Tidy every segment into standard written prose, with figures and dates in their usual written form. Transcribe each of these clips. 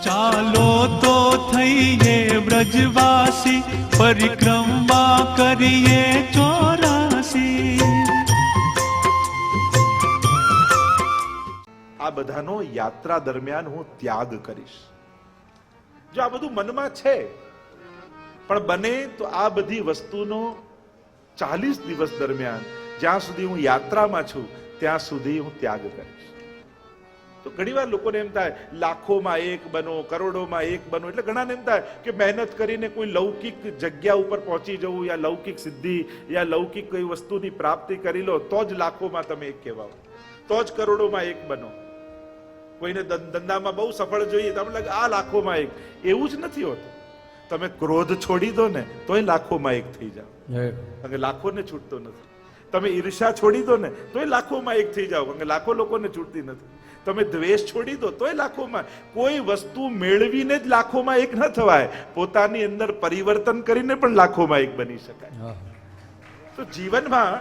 ચાલો તો થઈએ બ્રજવાસી, પરિક્રમા કરીએ 84. આ બધાનો યાત્રા દરમિયાન હું ત્યાગ કરીશ. જો આ બધું મનમાં છે, પણ બને તો આ બધી વસ્તુનો 40 દિવસ દરમિયાન જ્યાં સુધી હું યાત્રામાં છું ત્યાં સુધી હું ત્યાગ કરીશ. તો ઘણીવાર લોકોને એમ થાય લાખોમાં એક બનો, કરોડોમાં એક બનો. એટલે ઘણાને એમ થાય કે મહેનત કરીને કોઈ લૌકિક જગ્યા ઉપર પહોંચી જવું, યા લૌકિક સિદ્ધિ યા લૌકિક કોઈ વસ્તુની પ્રાપ્તિ કરી લો તો જ લાખોમાં તમે એક કહેવાઓ, તો જ કરોડોમાં એક બનો. કોઈને ધંધામાં બહુ સફળ જોઈએ તો લાગે આ લાખોમાં એક. એવું જ નથી હોતું. તમે ક્રોધ છોડી દો ને તોય લાખોમાં એક થઈ જાઓ, કારણ કે લાખોને છૂટતો નથી. તમે ઈર્ષ્યા છોડી દો ને તોય લાખોમાં એક થઈ જાઓ, કારણ કે લાખો લોકોને છૂટતી નથી. તમે દ્વેષ છોડી દો તોય લાખોમાં. કોઈ વસ્તુ મેળવીને જ લાખોમાં એક ન થવાય, પોતાની અંદર પરિવર્તન કરીને પણ લાખોમાં એક બની શકાય. તો જીવનમાં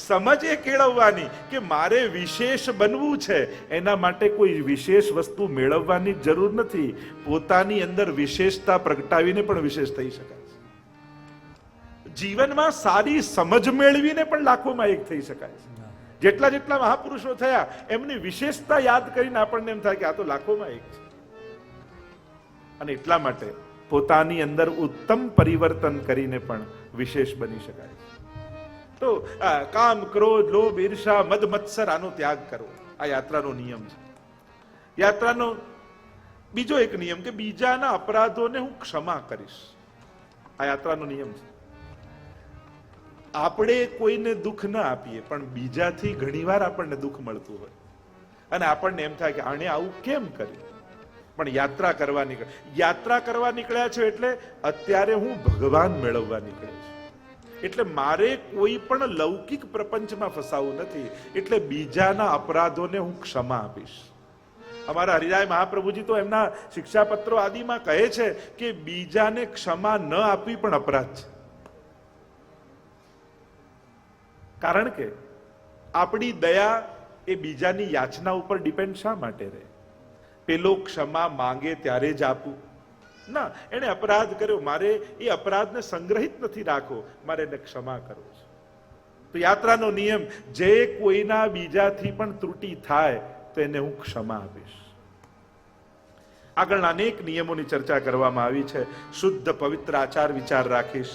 સમજ એ કેળવવાની કે મારે વિશેષ બનવું છે, એના માટે કોઈ વિશેષ વસ્તુ મેળવવાની જરૂર નથી. પોતાની અંદર વિશેષતા પ્રગટાવીને પણ વિશેષ થઈ શકાય. જીવનમાં સારી સમજ મેળવીને પણ લાખોમાં એક થઈ શકાય. જેટલા જેટલા મહાપુરુષો થયા એમની વિશેષતા યાદ કરીને આપણને એમ થાય કે આ તો લાખોમાં એક છે. અને એટલા માટે પોતાની અંદર ઉત્તમ પરિવર્તન કરીને પણ વિશેષ બની શકાય. તો કામ, ક્રોધ, લોભ, ઈર્ષા, મદ, મત્સર આનો ત્યાગ કરો. આ યાત્રાનો નિયમ છે. યાત્રાનો બીજો એક નિયમ કે બીજાના અપરાધોને હું ક્ષમા કરીશ. આ યાત્રાનો નિયમ છે. આપણે કોઈને દુઃખ ના આપીએ, પણ બીજાથી ઘણીવાર આપણને દુઃખ મળતું હોય અને આપણને એમ થાય કે આણે આવું કેમ કર્યું. પણ યાત્રા કરવા નીકળ્યા છો એટલે અત્યારે હું ભગવાન મેળવવા નીકળ્યો છું. એટલે મારે કોઈ પણ લૌકિક પ્રપંચમાં ફસાવું નથી. એટલે બીજાના અપરાધોને હું ક્ષમા આપીશ. અમારા હરિરાય મહાપ્રભુજી તો એમના શિક્ષાપત્રો આદિમાં કહે છે કે બીજાને ક્ષમા ન આપવી પણ અપરાધ છે. કારણ કે આપણી દયા એ બીજાની યાચના ઉપર ડિપેન્ડ શા માટે રહે? પેલો ક્ષમા માંગે ત્યારે જ આપું ના. એને અપરાધ કર્યો, મારે એ અપરાધને સંગ્રહિત નથી રાખવો, મારે એને ક્ષમા કરવો છે. તો યાત્રાનો નિયમ, જે કોઈના બીજાથી પણ ત્રુટિ થાય તો એને હું ક્ષમા આપીશ. આગળ અનેક નિયમોની ચર્ચા કરવામાં આવી છે. શુદ્ધ પવિત્ર આચાર વિચાર રાખીશ.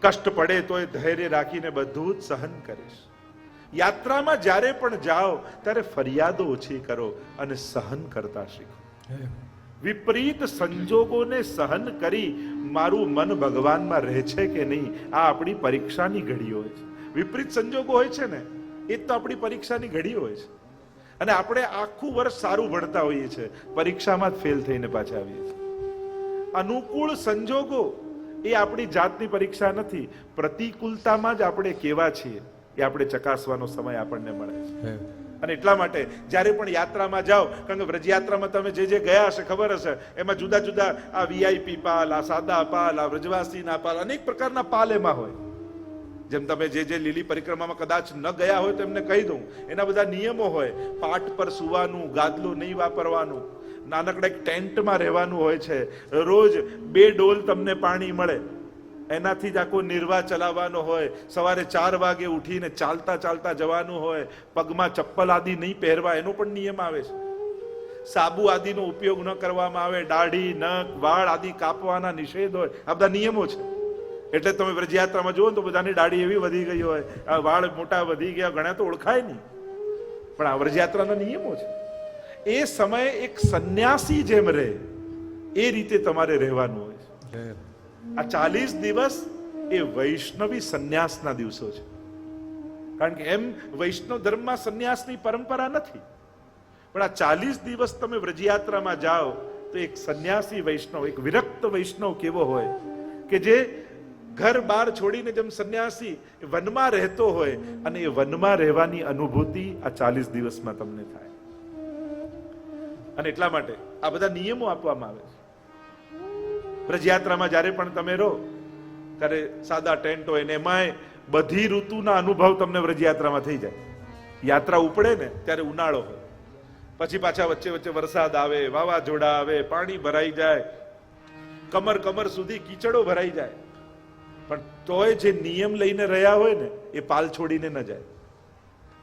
કષ્ટ પડે તો એ ધૈર્ય રાખીને બધું જ સહન કરીશ. યાત્રામાં જ્યારે પણ જાઓ ત્યારે ફરિયાદો ઓછી કરો અને સહન કરતા શીખો. વિપરીત સંજોગોને સહન કરી મારું મન ભગવાનમાં રહે છે કે નહીં, આ આપણી પરીક્ષાની ઘડી હોય છે. વિપરીત સંજોગો હોય છે ને, એ તો આપણી પરીક્ષાની ઘડી હોય છે. અને આપણે આખું વર્ષ સારું ભણતા હોઈએ છીએ, પરીક્ષામાં જ ફેલ થઈને પાછા આવીએ છીએ. અનુકૂળ સંજોગો એ આપણી જાતની પરીક્ષા નથી. પ્રતિકૂળતામાં જ આપણે કેવા છીએ એ આપણે ચકાસવાનો સમય આપણને મળે છે. અને એટલા માટે જ્યારે પણ યાત્રામાં જાઓ, કારણ કે વ્રજયાત્રામાં તમે જે ગયા હશે ખબર હશે, એમાં જુદા જુદા આ વીઆઈપી પાલ, આ સાદા પાલ, આ વ્રજવાસીના પાલ, અનેક પ્રકારના પાલ એમાં હોય. જેમ તમે જે લીલી પરિક્રમામાં કદાચ ન ગયા હોય તો એમને કહી દઉં, એના બધા નિયમો હોય. પાટ પર સુવાનું, ગાદલું નહીં વાપરવાનું, નાનકડા એક ટેન્ટમાં રહેવાનું હોય છે, રોજ 2 ડોલ તમને પાણી મળે, એનાથી જ આખો નિર્વાહ ચલાવવાનો હોય. સવારે 4 વાગે ઉઠીને ચાલતા ચાલતા જવાનું હોય. પગમાં ચપ્પલ આદિ નહીં પહેરવા, એનો પણ નિયમ આવે છે. સાબુ આદિનો ઉપયોગ ન કરવામાં આવે. દાઢી, નખ, વાળ આદિ કાપવાના નિષેધ હોય. આ બધા નિયમો છે. એટલે તમે વ્રજયાત્રામાં જુઓ તો બધાની દાઢી એવી વધી ગઈ હોય, વાળ મોટા વધી ગયા, ઘણા તો ઓળખાય નહીં. પણ આ વ્રજયાત્રાના નિયમો છે. એ સમયે એક સંન્યાસી જેમ રહે એ રીતે તમારે રહેવાનું હોય છે. આ 40 દિવસ એ વૈષ્ણવી સંન્યાસના દિવસો છે. કારણ કે એમ વૈષ્ણવ ધર્મમાં સંન્યાસની પરંપરા નથી, પણ આ 40 દિવસ તમે વ્રજયાત્રામાં જાઓ તો એક સંન્યાસી વૈષ્ણવ, એક વિરક્ત વૈષ્ણવ કેવો હોય કે જે ઘર બાર છોડીને જેમ સંન્યાસી વનમાં રહેતો હોય, અને એ વનમાં રહેવાની અનુભૂતિ આ 40 દિવસમાં તમને થાય. અને એટલા માટે આ બધા નિયમો આપવામાં આવે છે. વ્રજયાત્રામાં જ્યારે પણ તમે રહો ત્યારે સાદા ટેન્ટ હોય ને એમાંય બધી ઋતુના અનુભવ તમને વ્રજયાત્રામાં થઈ જાય. યાત્રા ઉપડે ને ત્યારે ઉનાળો હોય, પછી પાછા વચ્ચે વચ્ચે વરસાદ આવે, વાવાઝોડા આવે, પાણી ભરાઈ જાય, કમર કમર સુધી કીચડો ભરાઈ જાય, પણ તોય જે નિયમ લઈને રહ્યા હોય ને એ પાલ છોડીને ન જાય.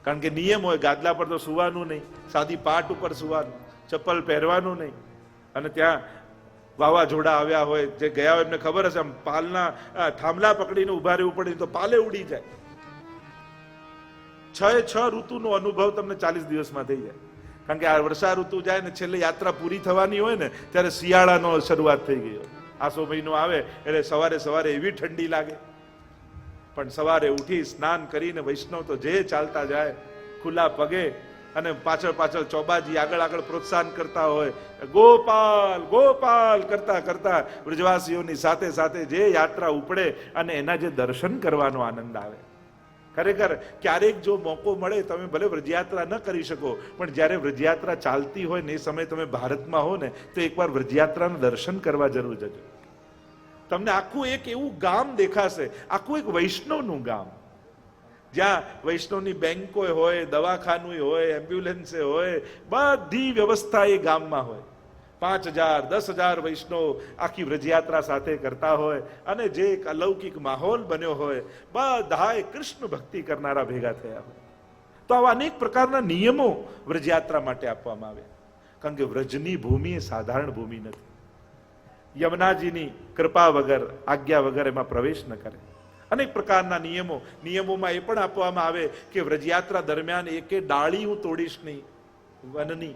કારણ કે નિયમ હોય, ગાદલા પર તો સુવાનું નહીં, સાદી પાટ ઉપર સુવાનું, ચપ્પલ પહેરવાનું નહીં. અને ત્યાં વાવાઝોડા આવ્યા હોય, જે ગયા હોય એમને ખબર હશે, આમ પાલના થાંભલા પકડીને ઉભા રહેવું પડે તો પાલે ઉડી જાય. 6 ઋતુનો અનુભવ તમને 40 દિવસમાં થઈ જાય. કારણ કે આ વર્ષા ઋતુ જાય ને છેલ્લે યાત્રા પૂરી થવાની હોય ને ત્યારે શિયાળાનો શરૂઆત થઈ ગઈ હોય. આસો મહિનો આવે એટલે સવારે સવારે એવી ઠંડી લાગે, પણ સવારે ઉઠી સ્નાન કરીને વૈષ્ણવ તો જે ચાલતા જાય ખુલ્લા પગે, અને પાછળ પાછળ ચોબાજી આગળ આગળ પ્રોત્સાહન કરતા હોય, ગોપાલ ગોપાલ કરતા કરતા વ્રજવાસીઓની સાથે સાથે જે યાત્રા ઉપડે અને એના જે દર્શન કરવાનો આનંદ આવે. ખરેખર ક્યારેક જો મોકો મળે, તમે ભલે વ્રજયાત્રા ન કરી શકો, પણ જ્યારે વ્રજયાત્રા ચાલતી હોય ને એ સમયે તમે ભારતમાં હો ને તો એકવાર વ્રજયાત્રાનું દર્શન કરવા જરૂર જજો. તમને આખું એક એવું ગામ દેખાશે, આખું એક વૈષ્ણવનું ગામ, જ્યાં વૈષ્ણવની બેંકો હોય, દવાખાનું હોય, એમ્બ્યુલન્સ હોય, બધી વ્યવસ્થા એ ગામમાં હોય. 5,000 10,000 વૈષ્ણવ આખી વ્રજયાત્રા સાથે કરતા હોય, અને જે એક અલૌકિક માહોલ બન્યો હોય, બધાએ કૃષ્ણ ભક્તિ કરનારા ભેગા થયા હોય. તો આવા અનેક પ્રકારના નિયમો વ્રજયાત્રા માટે આપવામાં આવે. કારણ કે વ્રજની ભૂમિ એ સાધારણ ભૂમિ નથી. યમુનાજીની કૃપા વગર, આજ્ઞા વગર એમાં પ્રવેશ ન કરે. અનેક પ્રકારના નિયમોમાં એ પણ આપવામાં આવે કે વ્રજયાત્રા દરમિયાન એકે ડાળી હું તોડીશ નહીં વનની.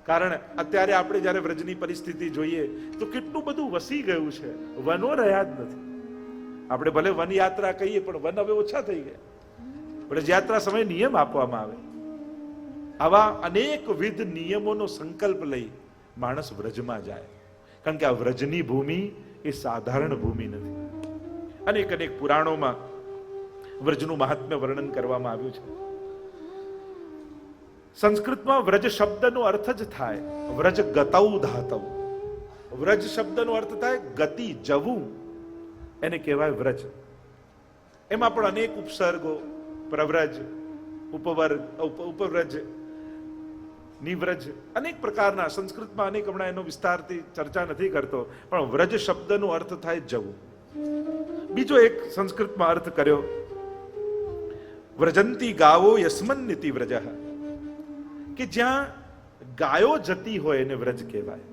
કારણ અત્યારે આપણે જયારે વ્રજની પરિસ્થિતિ જોઈએ તો કેટલું બધું વસી ગયું છે, વનો રહ્યા જ નથી. આપણે ભલે વન યાત્રા કહીએ પણ વન હવે ઓછા થઈ ગયા. વ્રજયાત્રા સમયે નિયમ આપવામાં આવે. આવા અનેક વિધ નિયમોનો સંકલ્પ લઈ માણસ વ્રજમાં જાય. કારણ કે આ વ્રજની ભૂમિ એ સાધારણ ભૂમિ નથી. અનેક અનેક પુરાણોમાં વ્રજનું મહાત્મ્ય વર્ણન કરવામાં આવ્યું છે. સંસ્કૃતમાં વ્રજ શબ્દનો અર્થ જ થાય વ્રજ ગતૌ ધાતૌ. વ્રજ શબ્દનો અર્થ થાય ગતિ, જવું, એને કહેવાય વ્રજ. એમાં પણ અનેક ઉપસર્ગો, પ્રવ્રજ, ઉપવર્ગ, ઉપવ્રજ, નિવ્રજ, અનેક પ્રકારના સંસ્કૃતમાં અનેક, હમણાં એનો વિસ્તારથી ચર્ચા નથી કરતો, પણ વ્રજ શબ્દનો અર્થ થાય જવું. બીજો એક સંસ્કૃતમાં અર્થ કર્યો વ્રજંતી ગાવો યસ્મન્નિતિ વ્રજઃ, કે જ્યાં ગાયો જતી હોય એને વ્રજ કહેવાય.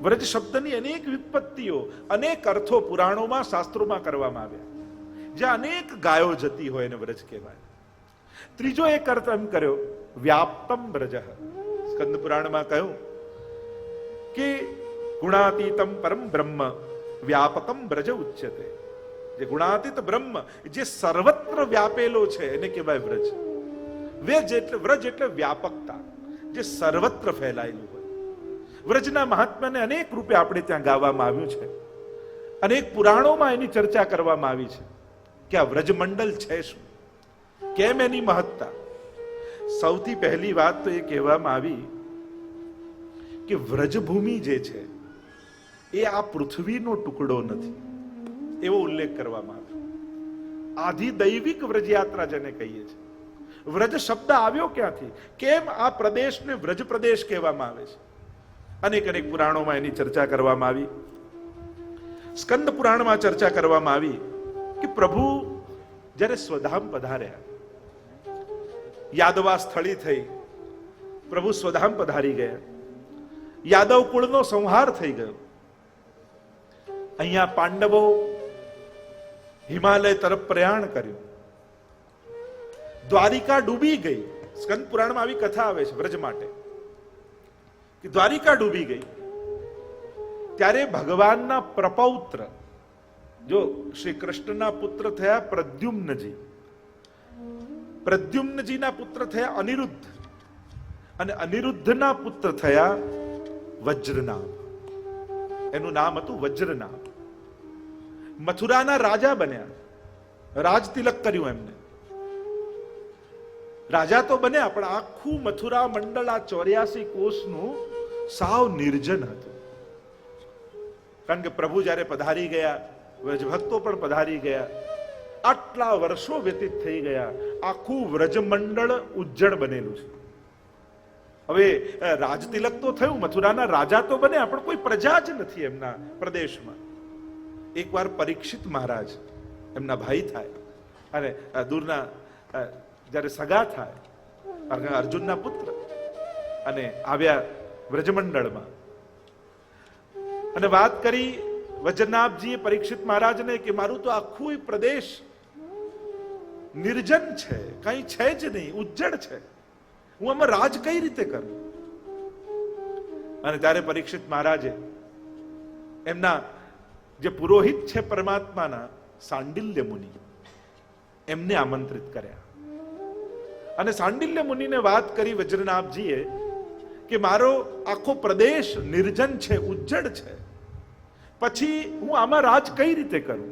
વ્રજ શબ્દની અનેક વ્યુત્પત્તિઓ, અનેક અર્થો પુરાણોમાં, શાસ્ત્રોમાં કરવામાં આવ્યા. જ્યાં અનેક ગાયો જતી હોય એને વ્રજ કહેવાય. ત્રીજો એક અર્થ એમ કર્યો વ્યાપ્તમ વ્રજઃ. સ્કંદ પુરાણમાં કહ્યું કે ગુણાતીતમ પરમ બ્રહ્મ વ્યાપકમ વ્રજ ઉચ્યતે. જે ગુણાતીત બ્રહ્મ જે સર્વત્ર વ્યાપેલો છે એને કહેવાય વ્રજ. વ્રજ એટલે વ્યાપકતા, જે સર્વત્ર ફેલાયેલું હોય. વ્રજના મહાત્મ્યને અનેક રૂપે આપણે ત્યાં ગાવામાં આવ્યું છે. અનેક પુરાણોમાં એની ચર્ચા કરવામાં આવી છે કે આ વ્રજમંડળ છે શું, કેમ એની મહત્તા. સૌથી પહેલી વાત તો એ કહેવામાં આવી કે વ્રજભૂમિ જે છે એ આ પૃથ્વીનો ટુકડો નથી, એવો ઉલ્લેખ કરવામાં આવ્યો. આધિદૈવિક વ્રજયાત્રા જેને કહીએ છીએ. વ્રજ શબ્દ આવ્યો ક્યાંથી, કેમ આ પ્રદેશને વ્રજ પ્રદેશ કહેવામાં આવે છે, અનેક અનેક પુરાણોમાં એની ચર્ચા કરવામાં આવી. સ્કંદ પુરાણમાં ચર્ચા કરવામાં આવી કે પ્રભુ જ્યારે સ્વધામ પધાર્યા, યાદવા સ્થળી થઈ, પ્રભુ સ્વધામ પધારી ગયા, યાદવ કુળનો સંહાર થઈ ગયો. અહીંયા પાંડવો હિમાલય તરફ પ્રયાણ કર્યું, દ્વારિકા ડૂબી ગઈ. સ્કંદ પુરાણમાં આવી કથા આવે છે વ્રજ માટે કે દ્વારિકા ડૂબી ગઈ. ત્યારે ભગવાનના પ્રપૌત્ર, જો શ્રી કૃષ્ણના પુત્ર થયા પ્રદ્યુમ્નજી, પ્રદ્યુમ્નજીના પુત્ર થયા અનિરુદ્ધ, અને અનિરુદ્ધના પુત્ર થયા વજ્રનાભ. એનું નામ હતું વજ્રનાભ. મથુરાના રાજા બન્યા, રાજ તિલક કર્યું એમને. રાજા તો બન્યા પણ આખું મથુરા મંડળ આ 84 કોષનું સાવ નિર્જન હતું. કારણ કે પ્રભુ જ્યારે પધારી ગયા, વ્રજભક્તો પણ પધારી ગયા, આટલા વર્ષો વ્યતીત થઈ ગયા, આખું વ્રજમંડળ ઉજ્જડ બનેલું છે. હવે રાજતિલક તો થયું, મથુરાના રાજા તો બન્યા, પણ કોઈ પ્રજા જ નથી એમના પ્રદેશમાં. એકવાર પરીક્ષિત મહારાજ એમના ભાઈ થાય અને દૂરના જ્યારે સગા થાય, અર્જુનના પુત્ર, અને આવ્યા વ્રજમંડળમાં અને વાત કરી વજ્રનાભજીએ પરીક્ષિત મહારાજને કે મારું તો આખું પ્રદેશ નિર્જન છે, કઈ છે જ નહીં, ઉજ્જડ છે, હું આમાં રાજ કઈ રીતે કરું? અને ત્યારે પરીક્ષિત મહારાજે એમના જે પુરોહિત છે પરમાત્માના સાંડિલ્ય મુનિ, એમને આમંત્રિત કર્યા. અને સાંડિલ્ય મુનિને વાત કરી વજ્રનાભજીએ કે મારો આખો પ્રદેશ નિર્જન છે, ઉજ્જડ છે, પછી હું આમાં રાજ કઈ રીતે કરું?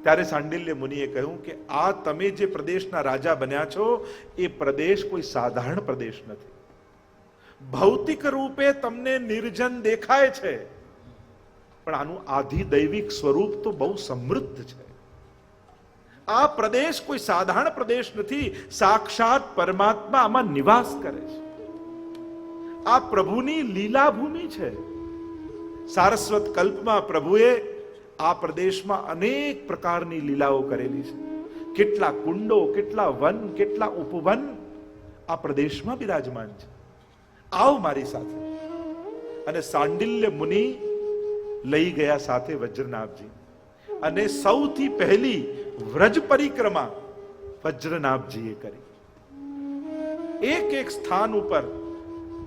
ત્યારે સાંડિલ્ય મુનિએ કહ્યું કે આ તમે જે પ્રદેશના રાજા બન્યા છો એ પ્રદેશ કોઈ સાધારણ પ્રદેશ નથી. ભૌતિક રૂપે તમને નિર્જન દેખાય છે, પણ આનું આધિદૈવિક સ્વરૂપ તો બહુ સમૃદ્ધ છે. આ પ્રદેશ કોઈ સાધારણ પ્રદેશ નથી, સાક્ષાત પરમાત્મા આમાં નિવાસ કરે છે. આ પ્રભુની લીલા ભૂમિ છે. સારસ્વત કલ્પમાં પ્રભુએ આ પ્રદેશમાં અનેક પ્રકારની લીલાઓ કરેલી છે. કેટલા કુંડો, કેટલા વન, કેટલા ઉપવન આ પ્રદેશમાં બિરાજમાન છે. આવ મારી સાથે. અને સાંડિલ્ય મુનિ લઈ ગયા સાથે વજ્રનાભજી, અને સૌથી પહેલી વ્રજ પરિક્રમા વજ્રનાભજીએ કરી. એક એક સ્થાન ઉપર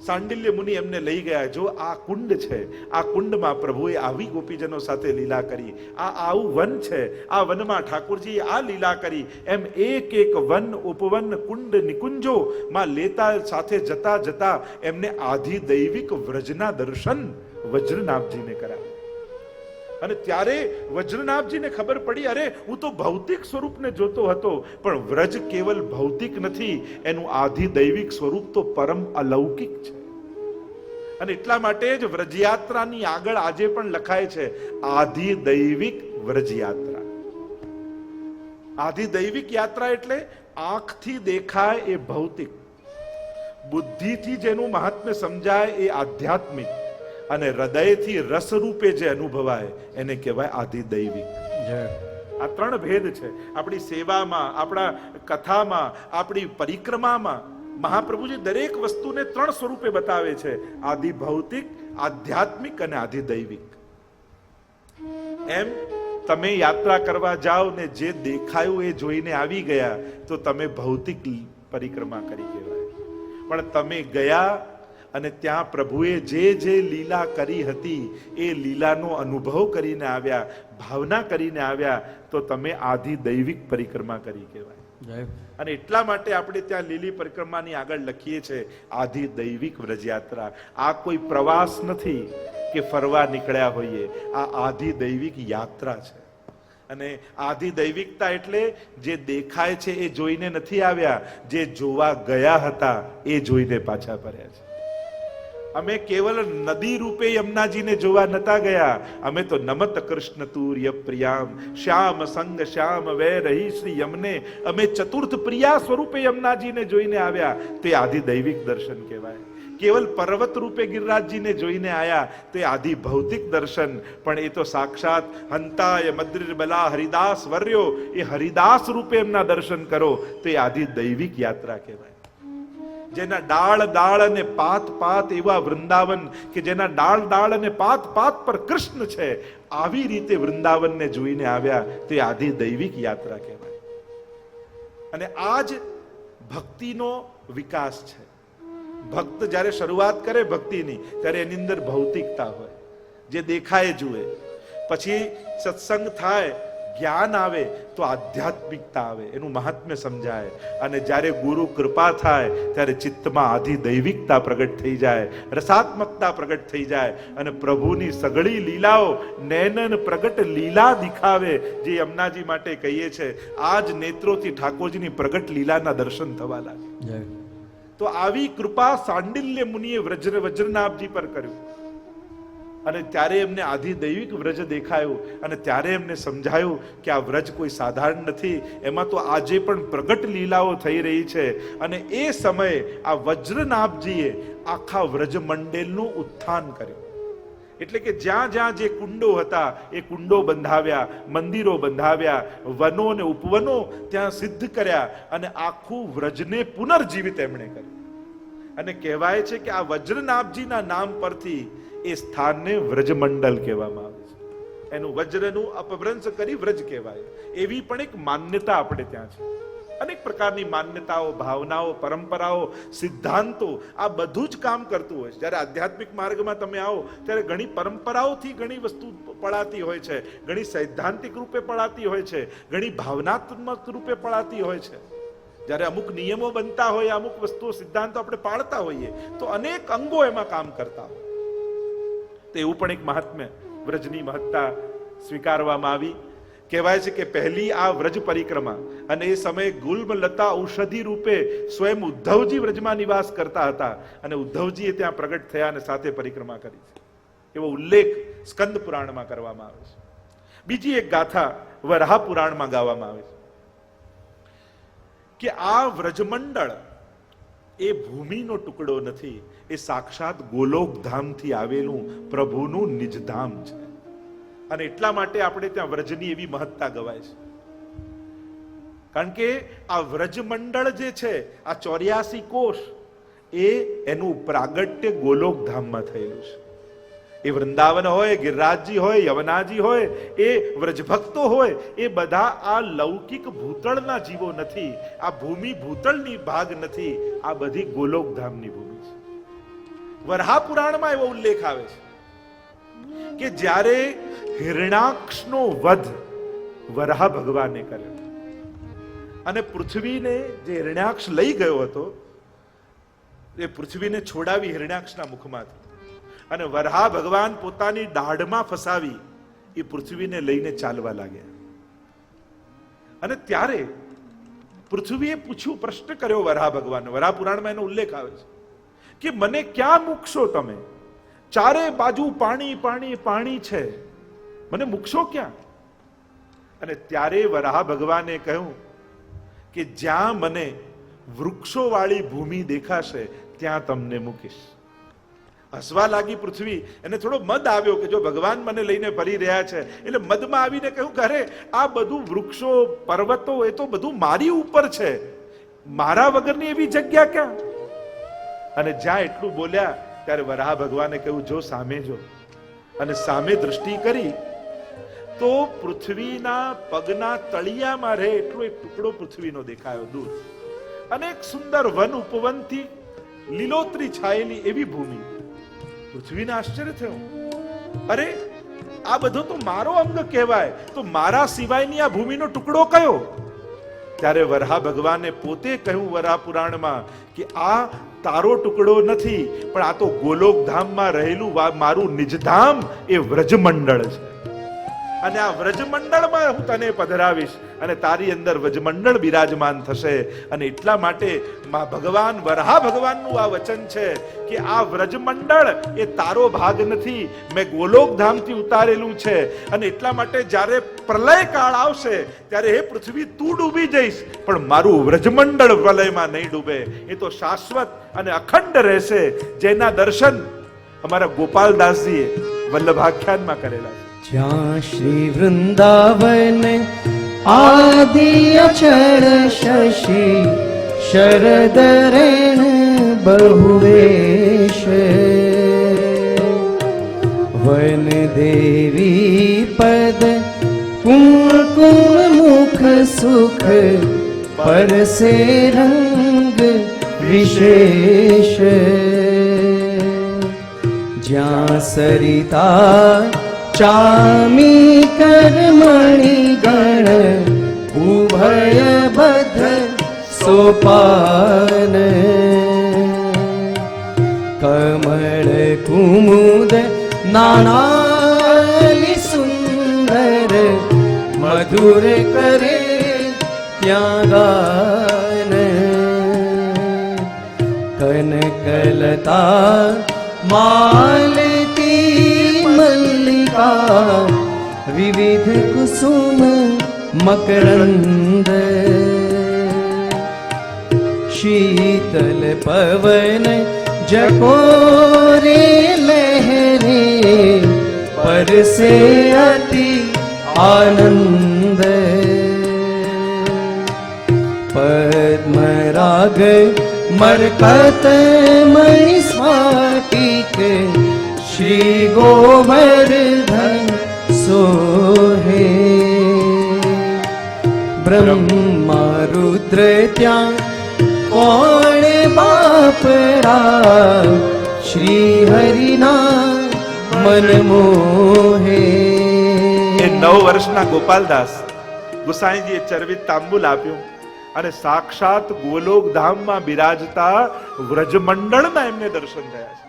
સાંડિલ્ય મુનિ એમને લઈ ગયા. જો આ કુંડ છે, આ કુંડમાં પ્રભુએ આવી ગોપીજનો સાથે લીલા કરી, આ આવું વન છે, આ વનમાં ઠાકોરજીએ આ લીલા કરી. એમ એક એક વન, ઉપવન, કુંડ, નિકુંજો માં લેતા સાથે જતા જતા એમને આધિદૈવિક વ્રજના દર્શન વજ્રનાભજીને કરાવ્યા. અને ત્યારે વજ્રનાભજીને ખબર પડી, અરે હું તો ભૌતિક સ્વરૂપને જોતો હતો, પણ વ્રજ કેવલ ભૌતિક નથી, એનું આધિદૈવિક સ્વરૂપ તો પરમ અલૌકિક છે. અને એટલા માટે જ વ્રજયાત્રાની આગળ આજે પણ લખાય છે આધિદૈવિક વ્રજયાત્રા. આધિદૈવિક યાત્રા એટલે આંખથી દેખાય એ ભૌતિક, બુદ્ધિથી જેનું મહાત્મ્ય સમજાય એ આધ્યાત્મિક, અને હૃદયથી રસ રૂપે જે અનુભવાય એને કહેવાય આધિદૈવિક. આ ત્રણ ભેદ છે. આપણી સેવામાં, આપણા કથામાં, આપણી પરિક્રમામાં મહાપ્રભુજી દરેક વસ્તુને ત્રણ સ્વરૂપે બતાવે છે: આદિ ભૌતિક, આધ્યાત્મિક અને આધિદૈવિક. એમ તમે યાત્રા કરવા જાઓ ને જે દેખાયું એ જોઈને આવી ગયા તો તમે ભૌતિક પરિક્રમા કરી કહેવાય. પણ તમે ગયા અને ત્યાં પ્રભુએ જે જે લીલા કરી હતી એ લીલાનો અનુભવ કરીને આવ્યા, ભાવના કરીને આવ્યા, તો તમે આધિદૈવિક પરિક્રમા કરી કહેવાય. અને એટલા માટે આપણે ત્યાં લીલી પરિક્રમાની આગળ લખીએ છીએ આધિદૈવિક વ્રજયાત્રા. આ કોઈ પ્રવાસ નથી કે ફરવા નીકળ્યા હોઈએ, આ આધિદૈવિક યાત્રા છે. અને આધિદૈવિકતા એટલે જે દેખાય છે એ જોઈને નથી આવ્યા, જે જોવા ગયા હતા એ જોઈને પાછા ફર્યા છે. અમે કેવલ નદી રૂપે યમુનાજીને જોવા નતા ગયા, અમે તો નમત કૃષ્ણ તુર્ય પ્રિયામ શ્યામ સંગ શ્યામ વે રહી શ્રી યમને, અમે ચતુર્થ પ્રિયા સ્વરૂપે યમુનાજીને જોઈને આવ્યા. તે આધિદૈવિક દર્શન કહેવાય. કેવલ પર્વત રૂપે ગિરિરાજજીને જોઈને આયા તે આધિ ભૌતિક દર્શન, પણ એ તો સાક્ષાત હંતાય મદ્રિર બલા હરિદાસ વર્યો, એ હરિદાસ રૂપે એમના દર્શન કરો તો એ આધિદૈવિક યાત્રા કહેવાય. જેના ડાળ ડાળ અને પાત પાત એવા વૃંદાવન, કે જેના ડાળ ડાળ અને પાત પાત પર કૃષ્ણ છે, આવી રીતે વૃંદાવનને જોઈને આવ્યા તે આધિદૈવિક યાત્રા કહેવાય. અને આ જ ભક્તિનો વિકાસ છે. ભક્ત જ્યારે શરૂઆત કરે ભક્તિની ત્યારે એની અંદર ભૌતિકતા હોય, જે દેખાય જુએ. પછી સત્સંગ થાય, જ્ઞાન આવે તો આધ્યાત્મિકતા આવે, એનું મહાત્મ્ય સમજાય. અને જ્યારે ગુરુ કૃપા થાય ત્યારે ચિત્તમાં આધિદૈવિકતા પ્રગટ થઈ જાય, રસાત્મકતા પ્રગટ થઈ જાય, અને પ્રભુની સઘળી લીલાઓ નૈનન પ્રગટ લીલા દિખાવે, જે યમુનાજી માટે કહીએ છે. આ જ નેત્રોથી ઠાકોરજીની પ્રગટ લીલાના દર્શન થવા લાગે. તો આવી કૃપા સાંડિલ્ય મુનિએ વજ્રનાભજી પર કર્યું. અને ત્યારે એમને આધિદૈવિક વ્રજ દેખાયું અને ત્યારે એમને સમજાયું કે આ વ્રજ કોઈ સાધારણ નથી, એમાં તો આજે પણ પ્રગટ લીલાઓ થઈ રહી છે. અને એ સમયે આ વજ્રનાભજીએ આખા વ્રજ મંડળનું ઉત્થાન કર્યું. એટલે કે જ્યાં જ્યાં જે કુંડો હતા એ કુંડો બંધાવ્યા, મંદિરો બંધાવ્યા, વનો અને ઉપવનો ત્યાં સિદ્ધ કર્યા અને આખું વ્રજને પુનર્જીવિત એમણે કર્યું. અને કહેવાય છે કે આ વજ્રનાભજીના નામ પરથી એ સ્થાનને વ્રજમંડલ કહેવામાં આવે છે. એનું વજ્રનું અપભ્રંશ કરી વ્રજ કહેવાય. એવી પણ એક માન્યતા આપણે ત્યાં છે. અનેક પ્રકારની માન્યતાઓ, ભાવનાઓ, પરંપરાઓ, સિદ્ધાંતો, આ બધું જ કામ કરતું હોય છે. જ્યારે આધ્યાત્મિક માર્ગમાં તમે આવો ત્યારે ઘણી પરંપરાઓથી ઘણી વસ્તુ પડાતી હોય છે, ઘણી સૈદ્ધાંતિક રૂપે પડાતી હોય છે, ઘણી ભાવનાત્મક રૂપે પડાતી હોય છે. જ્યારે અમુક નિયમો બનતા હોય, અમુક વસ્તુઓ, સિદ્ધાંતો આપણે પાળતા હોઈએ તો અનેક અંગો એમાં કામ કરતા હોય. તો એવું પણ એક મહાત્મ્ય, વ્રજની મહત્તા સ્વીકારવામાં આવી. કહેવાય છે કે પહેલી આ વ્રજ પરિક્રમા, અને એ સમયે ગુલ્મ લતા ઔષધિ રૂપે સ્વયં ઉદ્ધવજી વ્રજમાં નિવાસ કરતા હતા અને ઉદ્ધવજીએ ત્યાં પ્રગટ થયા અને સાથે પરિક્રમા કરી છે. એવો ઉલ્લેખ સ્કંદ પુરાણમાં કરવામાં આવે છે. બીજી એક ગાથા વરાહ પુરાણમાં ગાવામાં આવે છે કે આ વ્રજમંડળ એ ભૂમિનો ટુકડો નથી, એ સાક્ષાત ગોલોક ધામથી આવેલું પ્રભુનું નિજધામ છે. અને એટલા માટે આપણે ત્યાં વ્રજની એવી મહત્તા ગવાય છે. કારણ કે આ વ્રજમંડળ જે છે, આ 84 કોષ, એ એનું પ્રાગટ્ય ગોલોક ધામમાં થયેલું છે. એ વૃંદાવન હોય, ગિરિરાજજી હોય, યવનાજી હોય, એ વ્રજભક્તો હોય, એ બધા આ લૌકિક ભૂતળના જીવો નથી, આ ભૂમિ ભૂતળની ભાગ નથી, આ બધી ગોલોક ધામની ભૂમિ છે. વરાહ પુરાણમાં એવો ઉલ્લેખ આવે છે કે જ્યારે હિરણાક્ષનો વધ વરાહ ભગવાને કર્યો અને પૃથ્વીને જે હિરણ્યાક્ષ લઈ ગયો હતો એ પૃથ્વીને છોડાવી હિરણ્યાક્ષના મુખમાંથી, અને વરાહ ભગવાન પોતાની દાઢમાં ફસાવી એ પૃથ્વીને લઈને ચાલવા લાગ્યા. અને ત્યારે પૃથ્વીએ પૂછ્યું, પ્રશ્ન કર્યો વરાહ ભગવાન. વરાહ પુરાણમાં એનો ઉલ્લેખ આવે છે કે મને ક્યાં મૂકશો તમે? ચારે બાજુ પાણી પાણી પાણી છે, મને મૂકશો ક્યાં? અને ત્યારે વરાહ ભગવાને કહ્યું કે જ્યાં મને વૃક્ષો વાળી ભૂમિ દેખાશે ત્યાં તમને મૂકીશ. હસવા લાગી પૃથ્વી. એને થોડો મદ આવ્યો કે જો ભગવાન મને લઈને ફરી રહ્યા છે, એટલે મદમાં આવીને કહ્યું કે અરે આ બધું વૃક્ષો, પર્વતો, એ તો બધું મારી ઉપર છે, મારા વગરની એવી જગ્યા ક્યાં? અને જ્યાં એટલું બોલ્યા ત્યારે વરાહ ભગવાને કહ્યું, જો સામે જો. અને સામે દ્રષ્ટિ કરી તો પૃથ્વીના પગના તળિયામાં રહે એટલો એક ટુકડો પૃથ્વીનો દેખાયો દૂર, અને એક સુંદર વન ઉપવનથી લીલોતરી છાયેલી એવી ભૂમિ. પૃથ્વીને આશ્ચર્ય થયું, અરે આ બધો તો મારો અંગ કહેવાય, તો મારા સિવાયની આ ભૂમિનો ટુકડો કયો? ત્યારે વરાહ ભગવાને પોતે કહ્યું વરાહ પુરાણમાં કે આ તારો ટુકડો નથી, પણ આ તો ગોલોક ધામમાં રહેલું મારું નિજધામ, એ વ્રજમંડળ છે. અને આ વ્રજમંડળમાં હું તને પધરાવીશ અને તારી અંદર વ્રજમંડળ બિરાજમાન થશે. અને એટલા માટે ભગવાન વરાહ ભગવાનનું આ વચન છે કે આ વ્રજમંડળ એ તારો ભાગ નથી, મેં ગોલોક ધામથી ઉતારેલું છે. અને એટલા માટે જ્યારે પ્રલય કાળ આવશે ત્યારે હે પૃથ્વી તું ડૂબી જઈશ, પણ મારું વ્રજમંડળ પ્રલયમાં નહીં ડૂબે, એ તો શાશ્વત અને અખંડ રહેશે. જેના દર્શન અમારા ગોપાલદાસજીએ વલ્લભાખ્યાનમાં કરેલા છે. જ્યાં શ્રી વૃંદાવન આદિ અચળ શશી શરદ રેણ બહુવેશ વન દેવી પદ કુમકુમ મુખ સુખ પરસે રંગ વિશેષ જ્યાં સરિતા ચામી કરમણી ગણ ઉભય બધ સોપાન કમળ કુમુદ નાનાલી સુંદર મધુર કરે ત્યાં ગાન કનકલતા માલતી વિવિધ કુસુમ મકરંદ શીતલ પવન જકોરે લહેરે પરસે અતિ આનંદ પદ્મરાગ મરકત મણિ સ્ફટિક શ્રી ગોવર્ધન સોહે બ્રહ્મા રુદ્ર ત્યાં કોણ બાપરા શ્રી હરિના મન મોહે. એ 9 વર્ષના ગોપાલદાસ ગુસાઈજીએ ચરવિત તાંબુલ આપ્યું અને સાક્ષાત ગોલોક ધામમાં બિરાજતા વ્રજમંડળના એમને દર્શન થયા છે.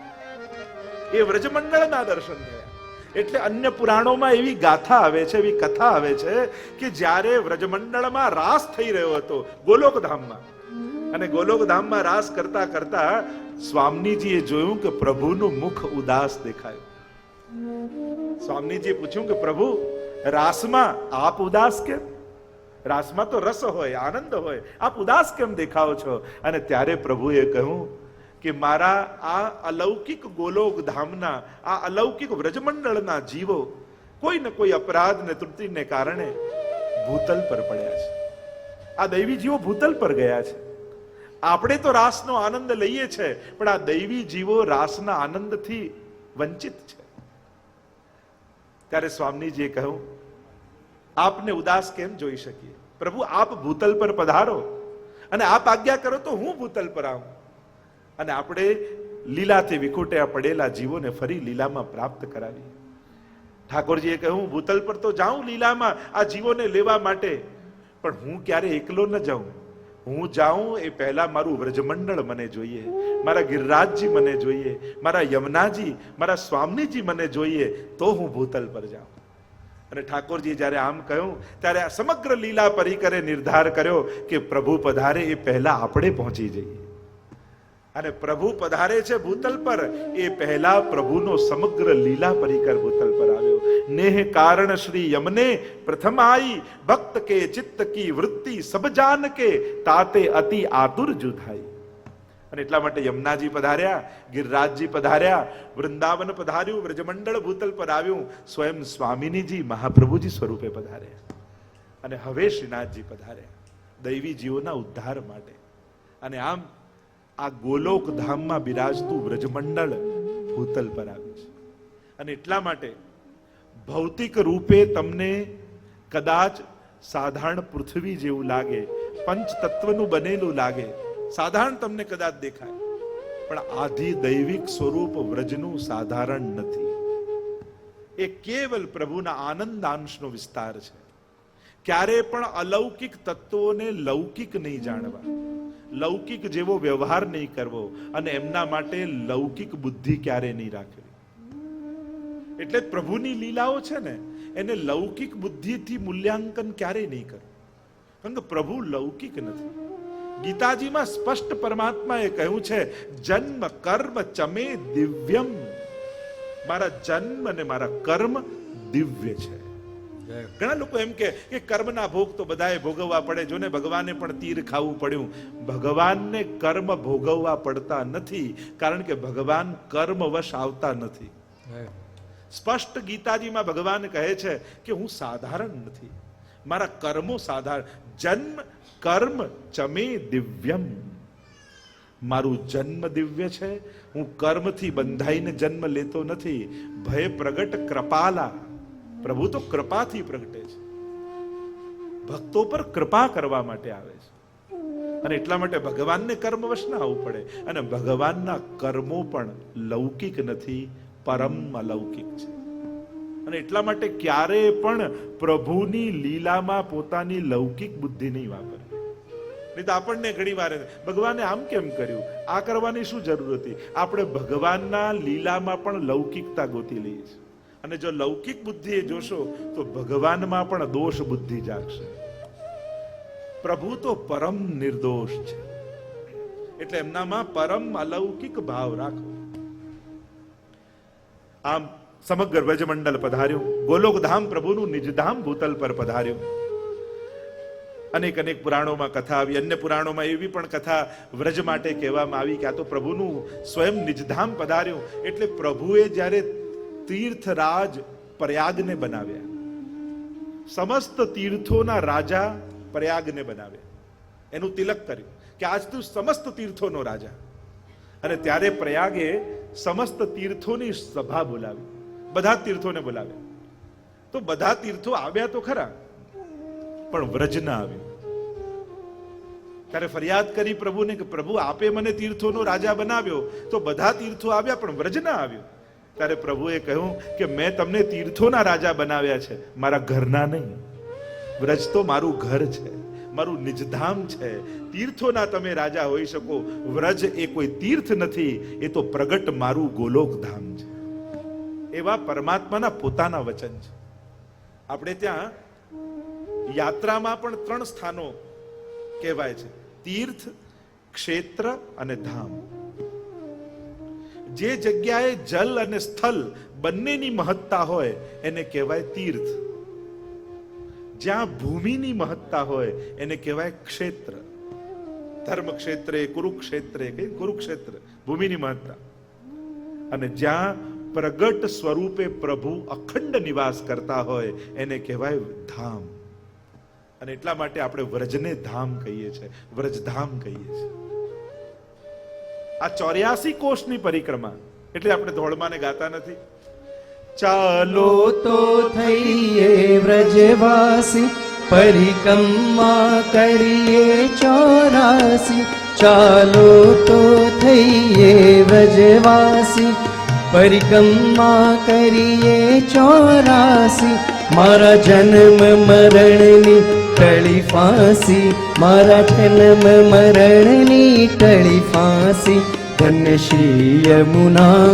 એ વ્રજમંડળના દર્શન થયા. એટલે અન્ય પુરાણોમાં એવી ગાથા આવે છે, એવી કથા આવે છે કે જ્યારે વ્રજમંડળમાં રાસ થઈ રહ્યો હતો ગોલોક ધામમાં, અને ગોલોક ધામમાં રાસ કરતા કરતા સ્વામીજીએ જોયું કે પ્રભુનું મુખ ઉદાસ દેખાયું. સ્વામીજીએ પૂછ્યું કે પ્રભુ, રાસમાં આપ ઉદાસ કેમ? રાસમાં તો રસ હોય, આનંદ હોય, આપ ઉદાસ કેમ દેખાઓ છો? અને ત્યારે પ્રભુએ કહ્યું કે મારા આ અલૌકિક ગોલોક ધામના, આ અલૌકિક વ્રજમંડળના જીવો કોઈ ને કોઈ અપરાધ ને ત્રુટિને કારણે ભૂતલ પર પડ્યા છે. આ દૈવી જીવો ભૂતલ પર ગયા છે. આપણે તો રાસનો આનંદ લઈએ છે, પણ આ દૈવી જીવો રાસના આનંદથી વંચિત છે. ત્યારે સ્વામીજીએ કહ્યું, આપને ઉદાસ કેમ જોઈ શકીએ? પ્રભુ, આપ ભૂતલ પર પધારો અને આપ આજ્ઞા કરો તો હું ભૂતલ પર આવું અને આપણે લીલાથી વિખૂટ્યા પડેલા જીવોને ફરી લીલામાં પ્રાપ્ત કરાવી. ઠાકોરજીએ કહ્યું, ભૂતલ પર તો જાઉં લીલામાં આ જીવોને લેવા માટે, પણ હું ક્યારે એકલો ન જાઉં. હું જાઉં એ પહેલા મારું વ્રજમંડળ મને જોઈએ, મારા ગિરિરાજજી મને જોઈએ, મારા યમુનાજી, મારા સ્વામીજી મને જોઈએ, તો હું ભૂતલ પર જાઉં. અને ઠાકોરજી જ્યારે આમ કહ્યું ત્યારે આ સમગ્ર લીલા પરિકરે નિર્ધાર કર્યો કે પ્રભુ પધારે એ પહેલા આપણે પહોંચી જઈએ. અને પ્રભુ પધારે છે ભૂતલ પર એ પહેલા પ્રભુનો સમગ્ર લીલા પરિકર ભૂતલ પર આવ્યો. નેહ કારણ શ્રી યમને પ્રથમ આઈ, ભક્ત કે ચિત્ત કી વૃત્તિ સબ જાન કે, તાતે અતિ આતુર જુધાઈ. અને એટલા માટે યમુનાજી પધાર્યા, ગિરિરાજજી પધાર્યા, વૃંદાવન પધાર્યું, વ્રજમંડળ ભૂતલ પર આવ્યું, સ્વયં સ્વામિનીજી મહાપ્રભુજી સ્વરૂપે પધાર્યા. અને હવે શ્રીનાથજી પધાર્યા દૈવી જીવોના ઉદ્ધાર માટે. અને આમ આ ગોલોક ધામમાં બિરાજતું વ્રજમંડળ ભૂતલ પર આવ્યું છે. અને એટલા માટે ભૌતિક રૂપે તમને કદાચ સાધારણ પૃથ્વી જેવું લાગે, પંચ તત્વનું બનેલું લાગે, સાધારણ તમને કદાચ દેખાય, પણ આધિ દૈવિક સ્વરૂપ વ્રજનું સાધારણ નથી. એ કેવલ પ્રભુના આનંદ અંશનો વિસ્તાર છે. ક્યારે પણ અલૌકિક તત્વોને લૌકિક નહીં જાણવા, લૌકિક જેવો વ્યવહાર નહીં કરવો, અને એમના માટે લૌકિક બુદ્ધિ ક્યારે નહીં રાખવી. એટલે પ્રભુની લીલાઓ છે ને, એને લૌકિક બુદ્ધિથી મૂલ્યાંકન ક્યારે નહીં કરવું, કારણ કે પ્રભુ લૌકિક નથી. ગીતાજીમાં સ્પષ્ટ પરમાત્માએ કહ્યું છે, જન્મ કર્મ ચમે દિવ્યમ. મારા જન્મ અને મારા કર્મ દિવ્ય છે. ઘણા લોકો એમ કે કર્મના ભોગ તો બધાએ ભોગવવા પડે. જો ને ભગવાને પણ તીર ખાવું પડ્યું. ભગવાનને કર્મ ભોગવવા પડતા નથી, કારણ કે ભગવાન કર્મવશ આવતા નથી. સ્પષ્ટ ગીતાજીમાં ભગવાન કહે છે કે હું સાધારણ નથી, મારા કર્મો સાધારણ. જન્મ કર્મ ચમે દિવ્યમ. મારું જન્મ દિવ્ય છે. હું કર્મથી બંધાઈને જન્મ લેતો નથી. ભય પ્રગટ કૃપાલા. પ્રભુ તો કૃપાથી પ્રગટે છે, ભક્તો પર કૃપા કરવા માટે આવે છે. અને એટલા માટે ભગવાનને કર્મવશ ના આવવું પડે. અને ભગવાનના કર્મો પણ લૌકિક નથી, પરમ અલૌકિક છે. અને એટલા માટે ક્યારે પણ પ્રભુની લીલામાં પોતાની લૌકિક બુદ્ધિ નહીં વાપરવી. નહીં તો આપણને ઘણી વાર ભગવાને આમ કેમ કર્યું, આ કરવાની શું જરૂર હતી. આપણે ભગવાનના લીલામાં પણ લૌકિકતા ગોતી લઈએ છીએ. અને જો લૌકિક બુદ્ધિ જોશો તો ભગવાનમાં પણ દોષ બુદ્ધિ જાગશે. પ્રભુ તો પરમ નિર્દોષ છે, એટલે એમનામાં પરમ અલૌકિક ભાવ રાખો. આમ સમગ્ર વ્રજમંડળ પધાર્યું. ગોલોકધામ પ્રભુનું નિજધામ ભૂતલ પર પધાર્યું. અનેક અનેક પુરાણોમાં કથા આવી. અન્ય પુરાણોમાં એવી પણ કથા વ્રજ માટે કહેવામાં આવી કે આ તો પ્રભુનું સ્વયં નિજધામ પધાર્યું. એટલે પ્રભુએ જ્યારે તીર્થરાજ પ્રયાગને બનાવ્યા, સમસ્ત તીર્થોના રાજા પ્રયાગને બનાવ્યા, એનું તિલક કર્યું કે આજ તું સમસ્ત તીર્થોનો રાજા. અને ત્યારે પ્રયાગે સમસ્ત તીર્થોની સભા બોલાવી, બધા તીર્થોને બોલાવ્યા. તો બધા તીર્થો આવ્યા તો ખરા, પણ વ્રજ ના આવ્યું. ત્યારે ફરિયાદ કરી પ્રભુને કે પ્રભુ આપે મને તીર્થોનો રાજા બનાવ્યો, તો બધા તીર્થો આવ્યા પણ વ્રજ ના આવ્યું. ત્યારે પ્રભુએ કહ્યું કે મેં તમને તીર્થોના રાજા બનાવ્યા છે, મારા ઘરના નહીં. વ્રજ તો મારું ઘર છે, મારું નિજધામ છે. તીર્થોના તમે રાજા હોઈ શકો, વ્રજ એ કોઈ તીર્થ નથી, એ તો પ્રગટ મારું ગોલોક ધામ છે. એવા પરમાત્માના પોતાના વચન છે. આપણે ત્યાં યાત્રામાં પણ 3 સ્થાનો કહેવાય છે: તીર્થ, ક્ષેત્ર અને ધામ. જે જગ્યાએ જલ અને સ્થળ બંનેની મહત્તા હોય એને કહેવાય તીર્થ. જ્યાં ભૂમિની મહત્તા હોય એને કહેવાય ક્ષેત્ર. ધર્મ ક્ષેત્રે કુરુક્ષેત્રે, કુરુક્ષેત્ર ભૂમિની મહત્તા. અને જ્યાં પ્રગટ સ્વરૂપે પ્રભુ અખંડ નિવાસ કરતા હોય એને કહેવાય ધામ. અને એટલા માટે આપણે વ્રજને ધામ કહીએ છીએ, વ્રજધામ કહીએ છીએ. આ 84 કોષની પરિક્રમા એટલે આપણે ધોળમાને ગાતા નથી. ચાલો તો થઈએ વ્રજવાસી, પરિક્રમા કરીએ 84. ચાલો તો થઈએ વ્રજવાસી, પરિક્રમા કરીએ 84. મારા જન્મ મરણની ટળી ફાંસી, મારા જન્મ મરણની ટળી ફાંસી. ધન્ય શ્રી યમુના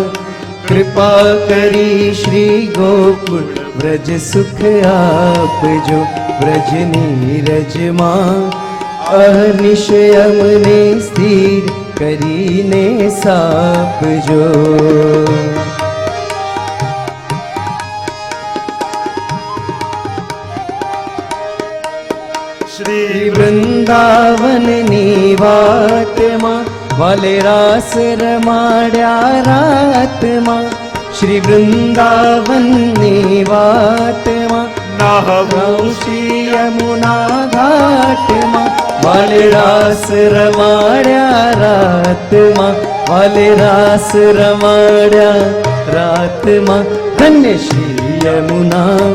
કૃપા કરી, શ્રી ગોકુળ વ્રજ સુખ આપજો. વ્રજની રજમાં અહર્નિશ અમને સ્થિર કરીને સાપજો. શ્રી વૃંદાવનની વાટમાં વાલે રાસ રમાડ્યા રાતમાં. શ્રી વૃંદાવનની વાટમાં નાહવું શ્રી યમુના ઘાટમાં. વાલે રાસ રમાડ્યા રાતમાં, વાલે રાસ રમાડ્યા રાતમાં. ધન્ય શ્રી યમુના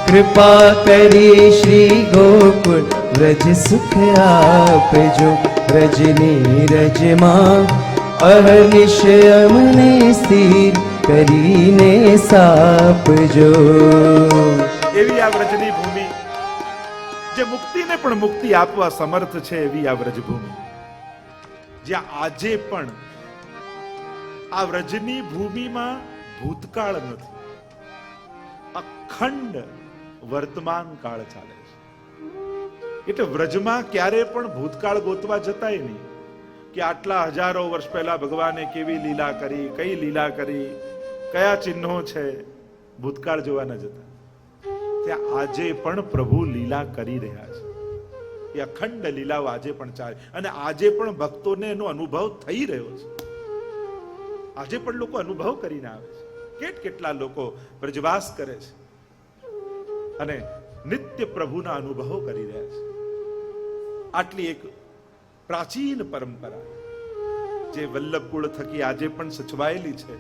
કૃપા કરી, શ્રી ગોકુળ વ્રજ સુખ આપજો. વ્રજની રજમાં અહર્નિશ અમને સ્થિર કરીને સાપજો. એવી આ વ્રજની ભૂમિ જે મુક્તિને પણ મુક્તિ આપવા સમર્થ છે, એવી આ વ્રજભૂમિ જ્યાં આજે પણ આ વ્રજની ભૂમિમાં ભૂતકાળ નથી, અખંડ વર્તમાન કાળ ચાલે છે. એટલે વ્રજમાં ક્યારે પણ ભૂતકાળ ગોતવા જતાય નહીં કે આટલા હજારો વર્ષ પહેલા ભગવાને કેવી લીલા કરી, કઈ લીલા કરી, કયા ચિહ્નો છે. ભૂતકાળ જોવા ન જતા. ત્યાં આજે પણ પ્રભુ લીલા કરી રહ્યા છે. એ અખંડ લીલાઓ આજે પણ ચાલે અને આજે પણ ભક્તોને એનો અનુભવ થઈ રહ્યો છે. આજે પણ લોકો અનુભવ કરીને આવે છે. કેટલા લોકો વ્રજવાસ કરે છે અને નિત્ય પ્રભુના અનુભવો કરી રહ્યા છે. આટલી એક પ્રાચીન પરંપરા જે વલ્લભકુળ થકી આજે પણ સચવાયેલી છે,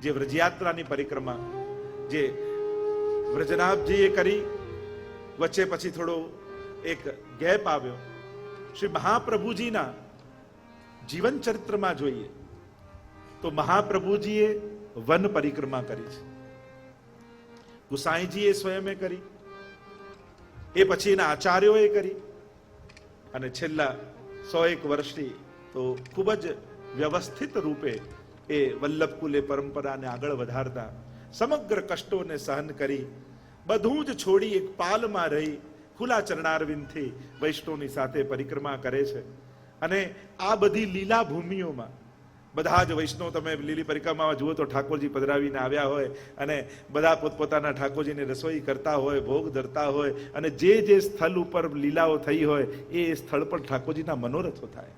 જે વ્રજયાત્રાની પરિક્રમા જે વ્રજનાથજીએ કરી, વચ્ચે પછી થોડો એક ગેપ આવ્યો. શ્રી મહાપ્રભુજીના જીવન ચરિત્રમાં જોઈએ તો મહાપ્રભુજીએ વન પરિક્રમા કરી છે, ગુસાઈજીએ સ્વયંએ કરી, એ પછીના આચાર્યોએ કરી, અને છેલ્લા 101 વર્ષથી તો ખૂબ જ વ્યવસ્થિત રૂપે એ વલ્લભકુલે પરંપરાને આગળ વધારતા સમગ્ર કષ્ટોને સહન કરી બધું જ છોડી એક પાલમાં રહી ખુલ્લા ચરણારવિંદથી વૈષ્ણવની સાથે પરિક્રમા કરે છે. અને આ બધી લીલા ભૂમિઓમાં બધા જ વૈષ્ણવ તમે લીલી પરિક્રમામાં જુઓ તો ઠાકોરજી પધરાવીને આવ્યા હોય અને બધા પોતપોતાના ઠાકોરજીની રસોઈ કરતા હોય, ભોગ ધરતા હોય, અને જે જે સ્થળ ઉપર લીલાઓ થઈ હોય એ સ્થળ પર ઠાકોરજીના મનોરથો થાય.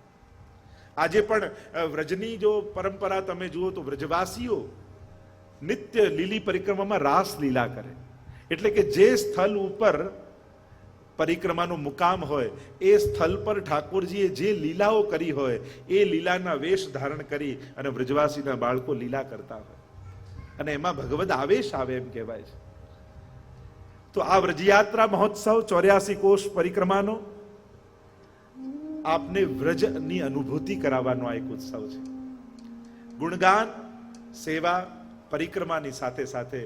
આજે પણ વ્રજની જો પરંપરા તમે જુઓ તો વ્રજવાસીઓ નિત્ય લીલી પરિક્રમામાં રાસ લીલા કરે. એટલે કે જે સ્થળ ઉપર પરિક્રમાનો મુકામ હોય એ સ્થળ પર ઠાકોરજીએ જે લીલાઓ કરી હોય એ લીલાના વેશ ધારણ કરી અને વ્રજવાસીના બાળકો લીલા કરતા હોય અને એમાં ભગવદ આવેશ આવે એમ કહેવાય છે. તો આ વ્રજયાત્રા મહોત્સવ 84 કોષ પરિક્રમાનો આપને વ્રજની અનુભૂતિ કરાવવાનો આ એક ઉત્સવ છે. ગુણગાન, સેવા, પરિક્રમાની સાથે સાથે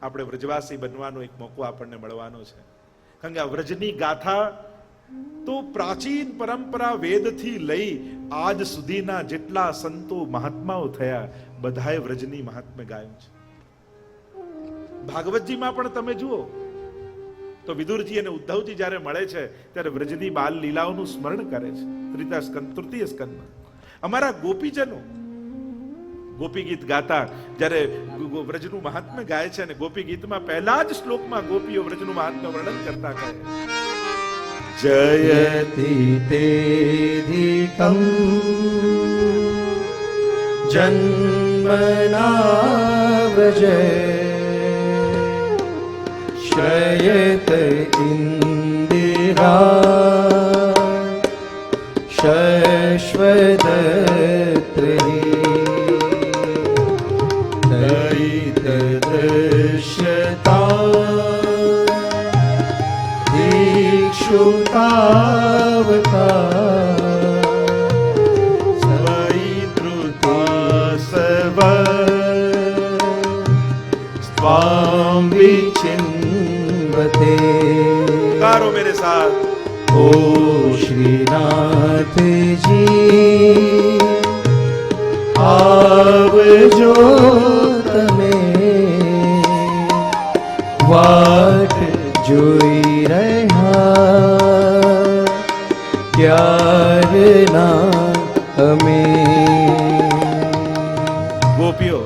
આપણે વ્રજવાસી બનવાનો એક મોકો આપણને મળવાનો છે. કારણ કે આ વ્રજની ગાથા તો પ્રાચીન પરંપરા વેદથી લઈ આજ સુધીના જેટલા સંતો મહાત્માઓ થયા બધાએ વ્રજની મહાત્મ્ય ગાયું છે. ભાગવતજીમાં પણ તમે જુઓ તો વિદુરજી અને ઉદ્ધવજી જ્યારે મળે છે ત્યારે વ્રજની બાલ લીલાઓનું સ્મરણ કરે છે. તૃતીય સ્કંદમાં અમારા ગોપીજનો ગોપી ગીત ગાતા જ્યારે વ્રજનું મહાત્મ્ય ગાય છે અને ગોપી ગીતમાં પહેલા જ શ્લોકમાં ગોપીઓ વ્રજનું મહાત્મ્ય વર્ણન કરતા કહે જયતિ તેધિકં જન્મના વ્રજ શ્રયત ઇન્દિરા શશ્વદત્રહી गारो मेरे साथ ओ श्रीनाथ जी आवजो तमे वाट जोई રહ્યા ક્યારના અમે. ગોપીઓ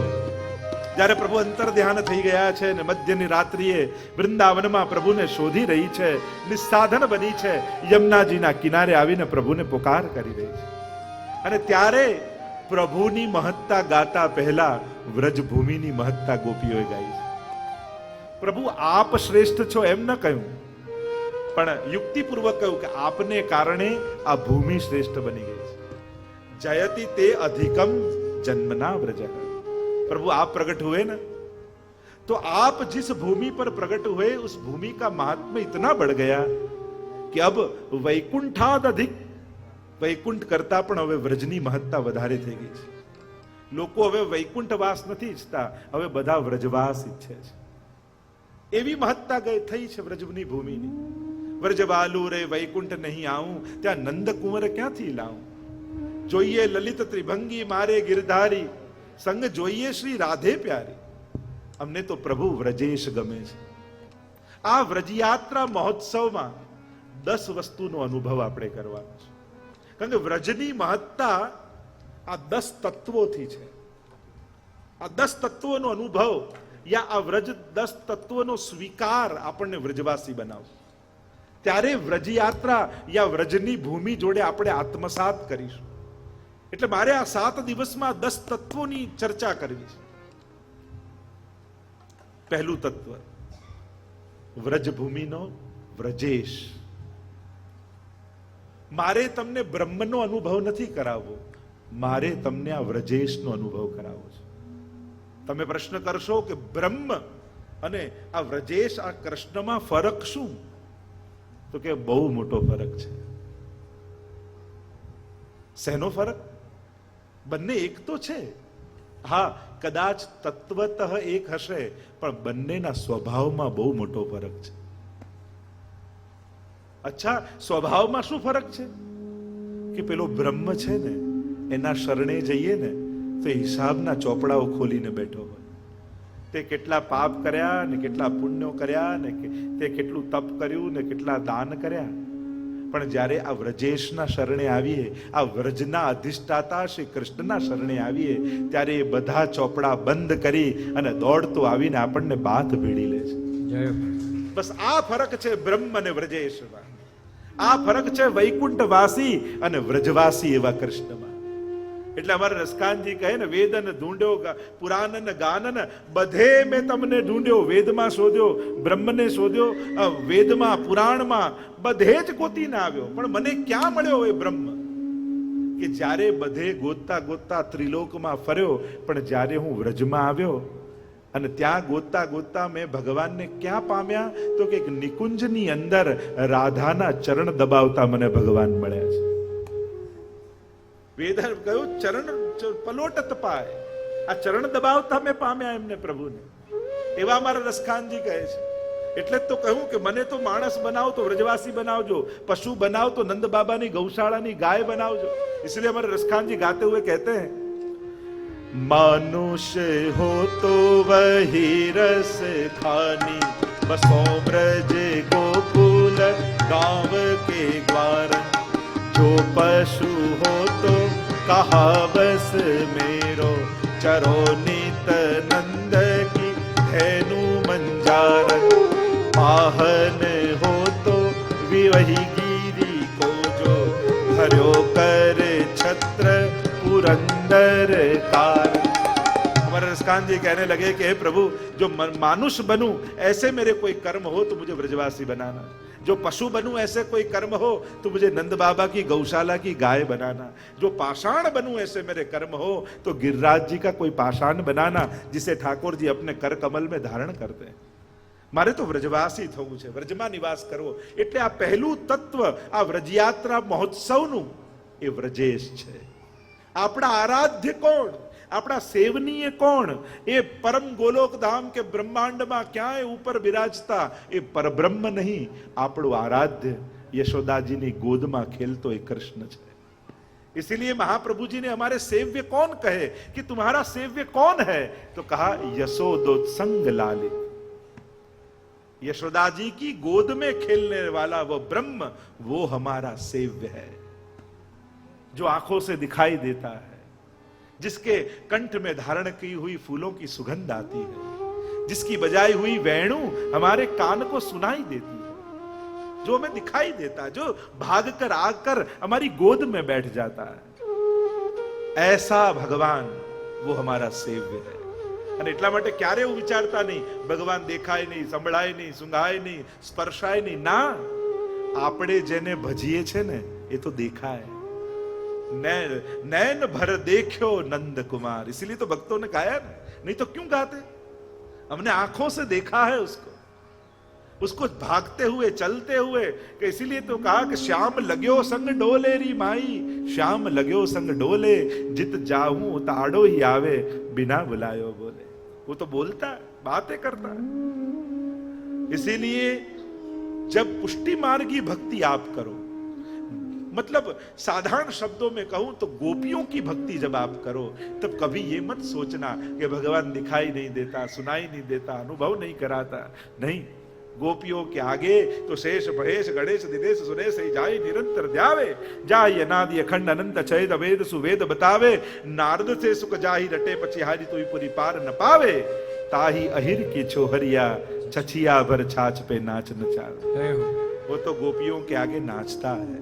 જ્યારે પ્રભુ અંતર ધ્યાન થઈ ગયા છે અને મધ્યની રાત્રિએ વૃંદાવનમાં પ્રભુને શોધી રહી છે, નિસ્સાધન બની છે, યમુનાજીના કિનારે આવીને પ્રભુને પુકાર કરી રહી છે. અને ત્યારે પ્રભુની મહત્તા ગાતા પહેલા વ્રજભૂમિની મહત્તા ગોપીઓએ ગાઈ છે. પ્રભુ આપ શ્રેષ્ઠ છો એમ ન કહ્યું, પણ યુક્તિપૂર્વક કહ્યું કે આપને કારણે આ ભૂમિ શ્રેષ્ઠ બની ગઈ છે. જયતિ તે અધિકમ જન્મના વ્રજ. प्रभु आप प्रकट हुए ना, तो आप जिस भूमि पर प्रकट हुए उस भूमि का महात्म्य इतना बढ़ गया कि अब वैकुंठाद अधिक, वैकुंठ करता પણ હવે વ્રજની મહત્તા વધારે થઈ ગઈ છે. લોકો હવે વૈકુંઠવાસ નથી ઈચ્છતા, હવે બધા વ્રજવાસ ઈચ્છે છે. એવી મહત્તા થઈ છે વ્રજની ભૂમિની. વ્રજવાલુ રે વૈકુંઠ નહીં આવું, ત્યાં નંદકુંવર ક્યાંથી લાવું. જોઈએ લલિત ત્રિભંગી મારે ગિરધારી, સંગ જોઈએ શ્રી રાધે પ્યારી. અમને તો પ્રભુ વ્રજેશ ગમે છે. આ વ્રજયાત્રા મહોત્સવમાં 10 વસ્તુનો અનુભવ આપણે કરવાનો છે. કારણ કે વ્રજની મહત્તા આ 10 તત્વોથી છે. આ 10 તત્વોનો અનુભવ યા આ વ્રજ 10 તત્વોનો સ્વીકાર આપણને વ્રજવાસી બનાવશે. ત્યારે વ્રજયાત્રા યા વ્રજની ભૂમિ જોડે આપણે આત્મસાત કરીશું. એટલે મારે આ 7 દિવસમાં 10 તત્વોની ચર્ચા કરવી છે. પહેલું તત્વ વ્રજભૂમિનો વ્રજેશ. મારે તમને બ્રહ્મનો અનુભવ નથી કરાવવો, મારે તમને આ વ્રજેશનો અનુભવ કરાવવો છે. તમે પ્રશ્ન કરશો કે બ્રહ્મ અને આ વ્રજેશ, આ કૃષ્ણમાં ફરક શું? તો કે બહુ મોટો ફરક છે. શેનો ફરક? બંને એક તો છે, હા, કદાચ તત્વતઃ એક હશે, પણ બંનેના સ્વભાવમાં બહુ મોટો ફરક છે. અચ્છા, સ્વભાવમાં શું ફરક છે? કે પેલો બ્રહ્મ છે ને, એના શરણે જઈએ ને તો હિસાબના ચોપડાઓ ખોલીને બેઠો હોય. તે કેટલા પાપ કર્યા ને કેટલા પુણ્યો કર્યા ને તે કેટલું તપ કર્યું ને કેટલા દાન કર્યા, પણ જ્યારે આ વ્રજેશના શરણે આવીએ, આ વ્રજના અધિષ્ઠાતા શ્રી કૃષ્ણના શરણે આવીએ, ત્યારે એ બધા ચોપડા બંધ કરી અને દોડતો આવીને આપણને બાથ ભીડી લે છે. બસ આ ફરક છે બ્રહ્મ અને વ્રજેશમાં. આ ફરક છે વૈકુંઠવાસી અને વ્રજવાસી એવા કૃષ્ણમાં. એટલે અમારા રસકાનજી કહે ને, વેદન ઢૂંઢ્યો પુરાણન ગાનન બધે મેં તમને ઢૂંઢ્યો. વેદમાં શોધ્યો, બ્રહ્મને શોધ્યો, વેદમાં પુરાણમાં બધે જ ગોતીને આવ્યો, પણ મને ક્યાં મળ્યો એ બ્રહ્મ? કે જ્યારે બધે ગોતતા ગોતતા ત્રિલોકમાં ફર્યો, પણ જ્યારે હું વ્રજમાં આવ્યો અને ત્યાં ગોતતા ગોતતા મેં ભગવાનને ક્યાં પામ્યા? તો કે એક નિકુંજની અંદર રાધાના ચરણ દબાવતા મને ભગવાન મળ્યા છે. વેદન કહ્યું ચરણ પલોટત પાય, આ ચરણ દબાવતા મેં પામ્યા એમને પ્રભુને. એવા અમારા રસખાનજી કહે છે. એટલે જ તો કહ્યું કે મને તો માણસ બનાવો તો વ્રજવાસી બનાવજો, પશુ બનાવો તો નંદ બાબાની ગૌશાળાની ગાય બનાવજો. इसलिए हमारे रसखान जी गाते हुए कहते हैं, मानुष्य हो तो वही रस खानी, बसो ब्रज गोकुल गांव के ग्वारन, जो पशु हो तो कहा बस मेरो, चरो नित नंद की धेनु मंजारन, वाहन हो तो विवही गिरी को जो हर्यो कर छत्र पुरंदर कार. हमारे रसकान जी कहने लगे कि हे प्रभु, जो मानुष बनूं ऐसे मेरे कोई कर्म हो तो मुझे ब्रजवासी बनाना, जो पशु बनूं ऐसे कोई कर्म हो तो मुझे नंद बाबा की गौशाला की गाय बनाना, जो पाषाण बनूं ऐसे मेरे कर्म हो तो गिरिराज जी का कोई पाषाण बनाना, जिसे ठाकुर जी अपने कर कमल में धारण करते हैं. મારે તો વ્રજવાસી થવું છે, વ્રજમાં નિવાસ કરવો. એટલે આ પહેલું તત્વ આ વ્રજયાત્રા મહોત્સવનું એ વ્રજેશ છે. આપણા આરાધ્ય કોણ, આપણા સેવનીય કોણ? એ પરમ ગોલોક ધામ કે બ્રહ્માંડમાં ક્યાંય ઉપર બિરાજતા એ પરબ્રહ્મ નહીં, આપણું આરાધ્ય યશોદાજીની ગોદમાં ખેલતો એ કૃષ્ણ છે. इसीलिए महाप्रभु जी ने हमारे सेव्य कौन कहे कि तुम्हारा सेव्य कौन है? तो कहा यशोदोत्संग लाले. यशोदा जी की गोद में खेलने वाला वो ब्रह्म, वो हमारा सेव्य है, जो आंखों से दिखाई देता है, जिसके कंठ में धारण की हुई फूलों की सुगंध आती है, जिसकी बजाई हुई वेणु हमारे कान को सुनाई देती है, जो हमें दिखाई देता है, जो भाग कर आकर हमारी गोद में बैठ जाता है. ऐसा भगवान वो हमारा सेव्य है. અને એટલા માટે ક્યારે એવું વિચારતા નહીં ભગવાન દેખાય નહીં, સંભળાય નહીં, સુંઘાય નહીં, સ્પર્શાય નહીં. ના, આપણે જેને ભજીએ છે ને એ તો દેખાય. नैन भर देखो नंद कुमार, इसीलिए तो भक्तों ने गाया ना, नहीं तो क्यों गाते? हमने आंखों से देखा है उसको भागते हुए, चलते हुए. कि इसीलिए तो कहा कि श्याम लग्यो संग डोले री माई, श्याम लग्यो संग डोले, जित जाऊं ताड़ो ही आवे, बिना बुलायो बोले. वो तो बोलता है, बातें करता है. इसीलिए जब पुष्टि मार्गी भक्ति आप करो, मतलब साधारण शब्दों में कहूं तो गोपियों की भक्ति जब आप करो, तब कभी ये मत सोचना कि भगवान दिखाई नहीं देता, सुनाई नहीं देता, अनुभव नहीं कराता. नहीं, गोपियों के आगे तो शेष महेश गणेश दिनेश सुरेश ही जाई निरंतर ध्यावे, जाई अनादि अखंड अनंत छेद वेद सुवेद बतावे, नारद से सुख जाही रटे पछी हारी तो पूरी पार न पावे, ताही अहिर की छोहरिया छछिया भर छाछ पे नाच नचावे. वो तो गोपियों के आगे नाचता है.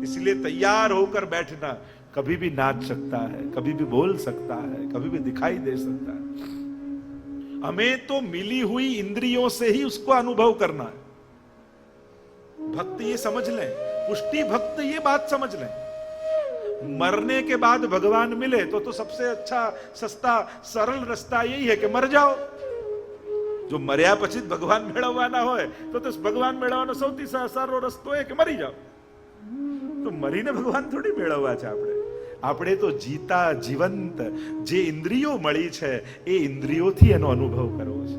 इसलिए तैयार होकर बैठना, कभी भी नाच सकता है, कभी भी बोल सकता है, कभी भी दिखाई दे सकता है. हमें तो मिली हुई इंद्रियों से ही उसको अनुभव करना है. भक्त ये समझ लें, पुष्टि भक्त ये बात समझ लें, मरने के बाद भगवान मिले तो सबसे अच्छा सस्ता सरल रास्ता यही है कि मर जाओ. जो मर्या પછી ભગવાન મેળવવાના હોય તો ભગવાન મેળવવાનો સૌથી સારો રસ્તો એ કે મરી જાઓ. તો મરીને ભગવાન થોડી મેળવવા છે આપણે. આપણે તો જીતા જીવંત જે ઇન્દ્રિયો મળી છે એ ઇન્દ્રિયોથી એનો અનુભવ કરવો છે.